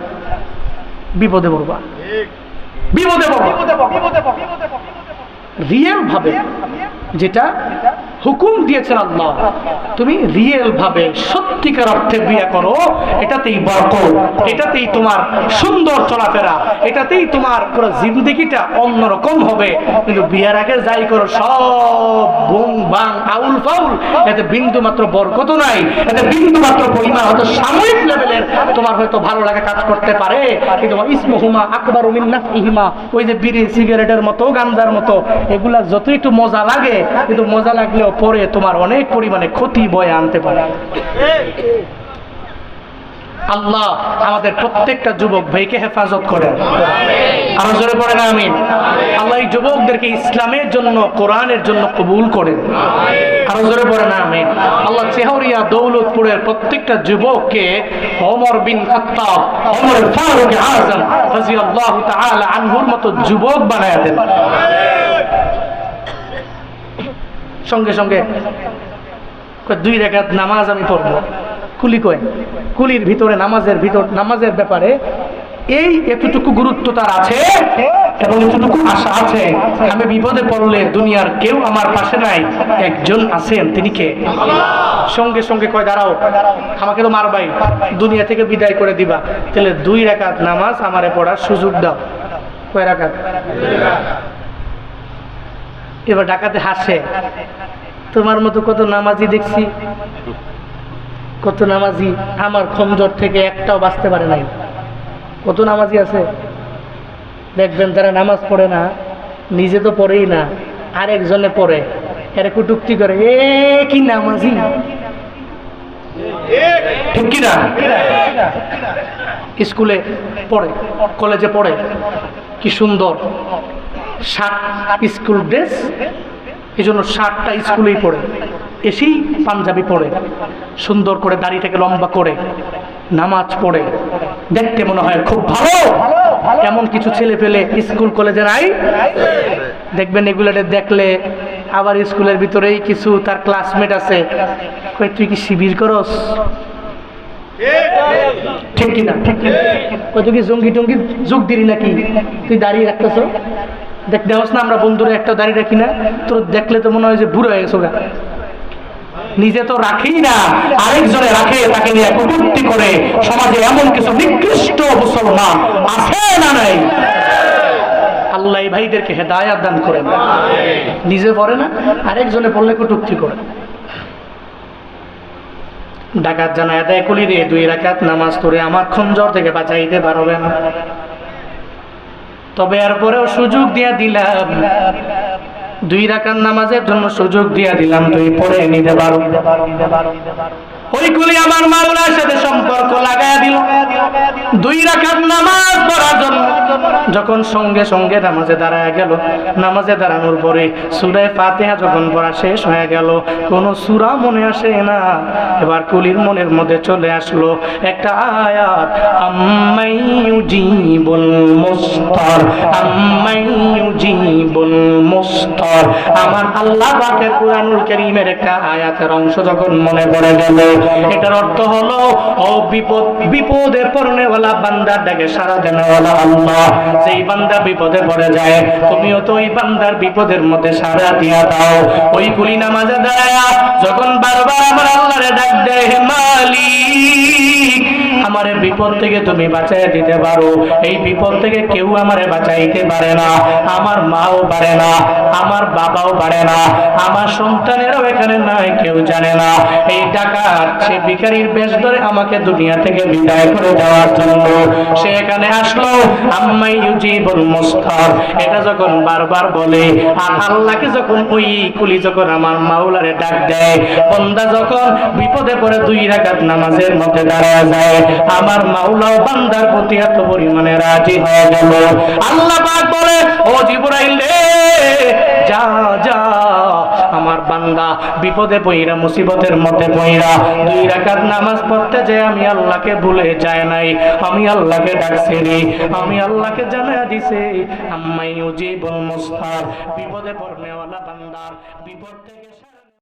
বিপদে পড়বা, বিপদে পড়বা। রিয়েল ভাবে যেটা হুকুম দিয়েছেন আল্লাহ, তুমি রিয়েল ভাবে সত্যিকার অর্থে বিয়ে করো, এটাতেই বরকত, এটাতেই তোমার সুন্দর চলাফেরা, এটাতেই তোমার পুরো জিন্দেগিটা অন্যরকম হবে। কিন্তু বিয়ের আগে যাই করো সব বুং বাং আউল ফাউল, এতে বিন্দু মাত্র বরকত নাই, এতে বিন্দু মাত্র পরিমাণ হয়তো সাময়িক লেভেলের তোমার হয়তো ভালো লাগা কাজ করতে পারে, কিন্তু ইসমুহুমা আকবারু মিন নাফইহিমা, ওই যে বিড়ি সিগারেটের মতো গাঞ্জার মতো এগুলা যতই একটু মজা লাগে, কিন্তু মজা লাগলেও পরে তোমার অনেক পরিমাণে ক্ষতি বয়ে আনতে পারে। আল্লাহ আমাদের প্রত্যেকটা যুবক ভাইকে হেফাজত করেন, আরো জোরে পড়েন আমিন। আল্লাহ এই যুবকদেরকে ইসলামের জন্য, কোরআনের জন্য কবুল করেন, আরো জোরে পড়েন আমিন। আল্লাহ চেহরিয়া দৌলতপুরের প্রত্যেকটা যুবককে ওমর বিন খাত্তাব, ওমর ফারুক আযম রাদিয়াল্লাহু তাআলা আনহুর মতো যুবক বানায় দেন। সঙ্গে সঙ্গে 2 রাকাত নামাজ আমি পড়ব, কুলি কয়, কুলির ভিতরে নামাজের ব্যাপারে এই এতটুকু গুরুত্ব তার আছে এবং এতটুকু আশা আছে, আমি বিপদে পড়লে দুনিয়ার কেউ আমার পাশে নাই, একজন আছেন, তিনি কে? সঙ্গে সঙ্গে কয়, দাঁড়াও, আমাকে তো মারবাই, দুনিয়া থেকে বিদায় করে দিবা, তাহলে 2 রাকাত নামাজ আমারে পড়ার সুযোগ দাও। কয় রাকাত? এবার ডাকাতে হাসে, তোমার মতো কত নামাজি দেখছি, কত নামাজি আমার খঞ্জর থেকে একটাও বাঁচতে পারে নাই। কত নামাজি আছে দেখবেন তারা নামাজ পড়ে না, নিজে তো পড়েই না, আরেকজনে পড়ে, এর কুটুক্তি করে, এ কি নামাজি, ঠিক কিনা? স্কুলে পড়ে, কলেজে পড়ে, কি সুন্দর শার্ট, স্কুল ড্রেস, এই জন্য শার্টটা স্কুলেই পড়ে, এসেই পাঞ্জাবি পরে, সুন্দর করে দাড়িটাকে লম্বা করে নামাজ পড়ে, দেখতে মনে হয় খুব ভালো। এমন কিছু ছেলে পেলে স্কুল কলেজে নাই? দেখবেন এগুলাতে দেখলে আবার স্কুলের ভিতরেই কিছু তার ক্লাসমেট আছে, কই তুই কি শিবির করস? ঠিক কিনা? কই তুই কি জঙ্গি টঙ্গি যোগ দিলি নাকি, তুই দাঁড়িয়ে রাখতেছ? দেখতে হস না আমরা বন্ধুরা একটা দাঁড়িয়ে রাখি না, তোর দেখলে তো মনে হয় যে বুড়ো হয়ে গেছো গা। নিজে তো রাখেই না, আরেকজনে রাখে, তাকে নিয়ে কটূক্তি করে। সমাজে এমন কিছু নিকৃষ্ট মুসলমান আছে না নাই? আল্লাহ এই ভাইদেরকে হেদায়েত দান করেন। নিজে পড়ে না, আরেকজনে পড়লে কটূক্তি করে। ডাকাত জানায় দেয়, কুলি রে 2 রাকাত নামাজ তোরে আমার খঞ্জর থেকে বাঁচাইতে পারবে না, তবে এরপরেও সুযোগ দিয়া দিলাম, 2 রাকাত নামাজের জন্য সুযোগ দিয়া দিলাম, তুই পড়ে নিতে পারো। ওই কুলি আমার মাওলার সাথে সম্পর্ক লাগায়া দিল 2 রাকাত নামাজ পড়ার জন্য। যখন সঙ্গে সঙ্গে নামাজে দাঁড়ায় গেল, নামাজে দাঁড়ানোর পরে সূরা ফাতিহা যখন পড়া শেষ হয়ে গেল, কোন সূরা মনে আসে না। এবার কুলির মনের মধ্যে চলে আসলো একটা আয়াত, আম্মাই ইউজিবুল মুস্তার, আম্মাই ইউজিবুল মুস্তার। আমার আল্লাহ পাকের কুরআনুল কারীমের একটা আয়াতের অংশ যখন মনে পড়ে গেল, এটার অর্থ হলো ও বিপদে পড়নেওয়ালা বান্দার ডাকে সাড়া দেনেওয়ালা আল্লাহ। যেই বান্দা বিপদে পড়ে যায়, তুমিও তো ওই বান্দার বিপদের মধ্যে সাড়া দিয়া দাও। ওই কুলি নামাজে দাঁড়ায়া যখন বারবার আমার আল্লাহরে ডাক দেয়, হে মালিক আমারে বিপদ থেকে তুমি বাঁচাইয়া দিতে পারো। এই বিপদ থেকে কেউ আমারে বাঁচাইতে পারে না, আমার মাও পারে না, আমার বাবাও পারে না, আমার সন্তানেরও এখানে নাই, কেউ জানে না। এই ডাকাত সে ভিখারির বেশ ধরে আমাকে দুনিয়া থেকে বিদায় করে দেওয়ার জন্য সে এখানে আসলো। আম্মাই ইউজিবুল মুস্তার, এটা যখন বারবার বলে, আর আল্লাহকে যখন ওই কুলি যখন আমার মাওলারে ডাক দেয়, বান্দা যখন বিপদে পড়ে 2 রাকাত নামাজের মধ্যে দাঁড়ায় যায়, আমার মাওলাও বান্দার প্রতি এত পরিমাণে রাজি হয়ে গেল। আল্লাহ পাক বলে, ও জিবরাইল রে, যা যা, আমার বান্দা বিপদে পইরা মুসিবতের মধ্যে পইরা 2 রাকাত নামাজ পড়তে যে আমি আল্লাহকে ভুলে যায় নাই, আমি আল্লাহকে ডাকছি রে, আমি আল্লাহকে জানায়া দিছে আম্মাই ইউজিবুল মুস্তার, বিপদে পড়নেওয়ালা বান্দার বিপদ থেকে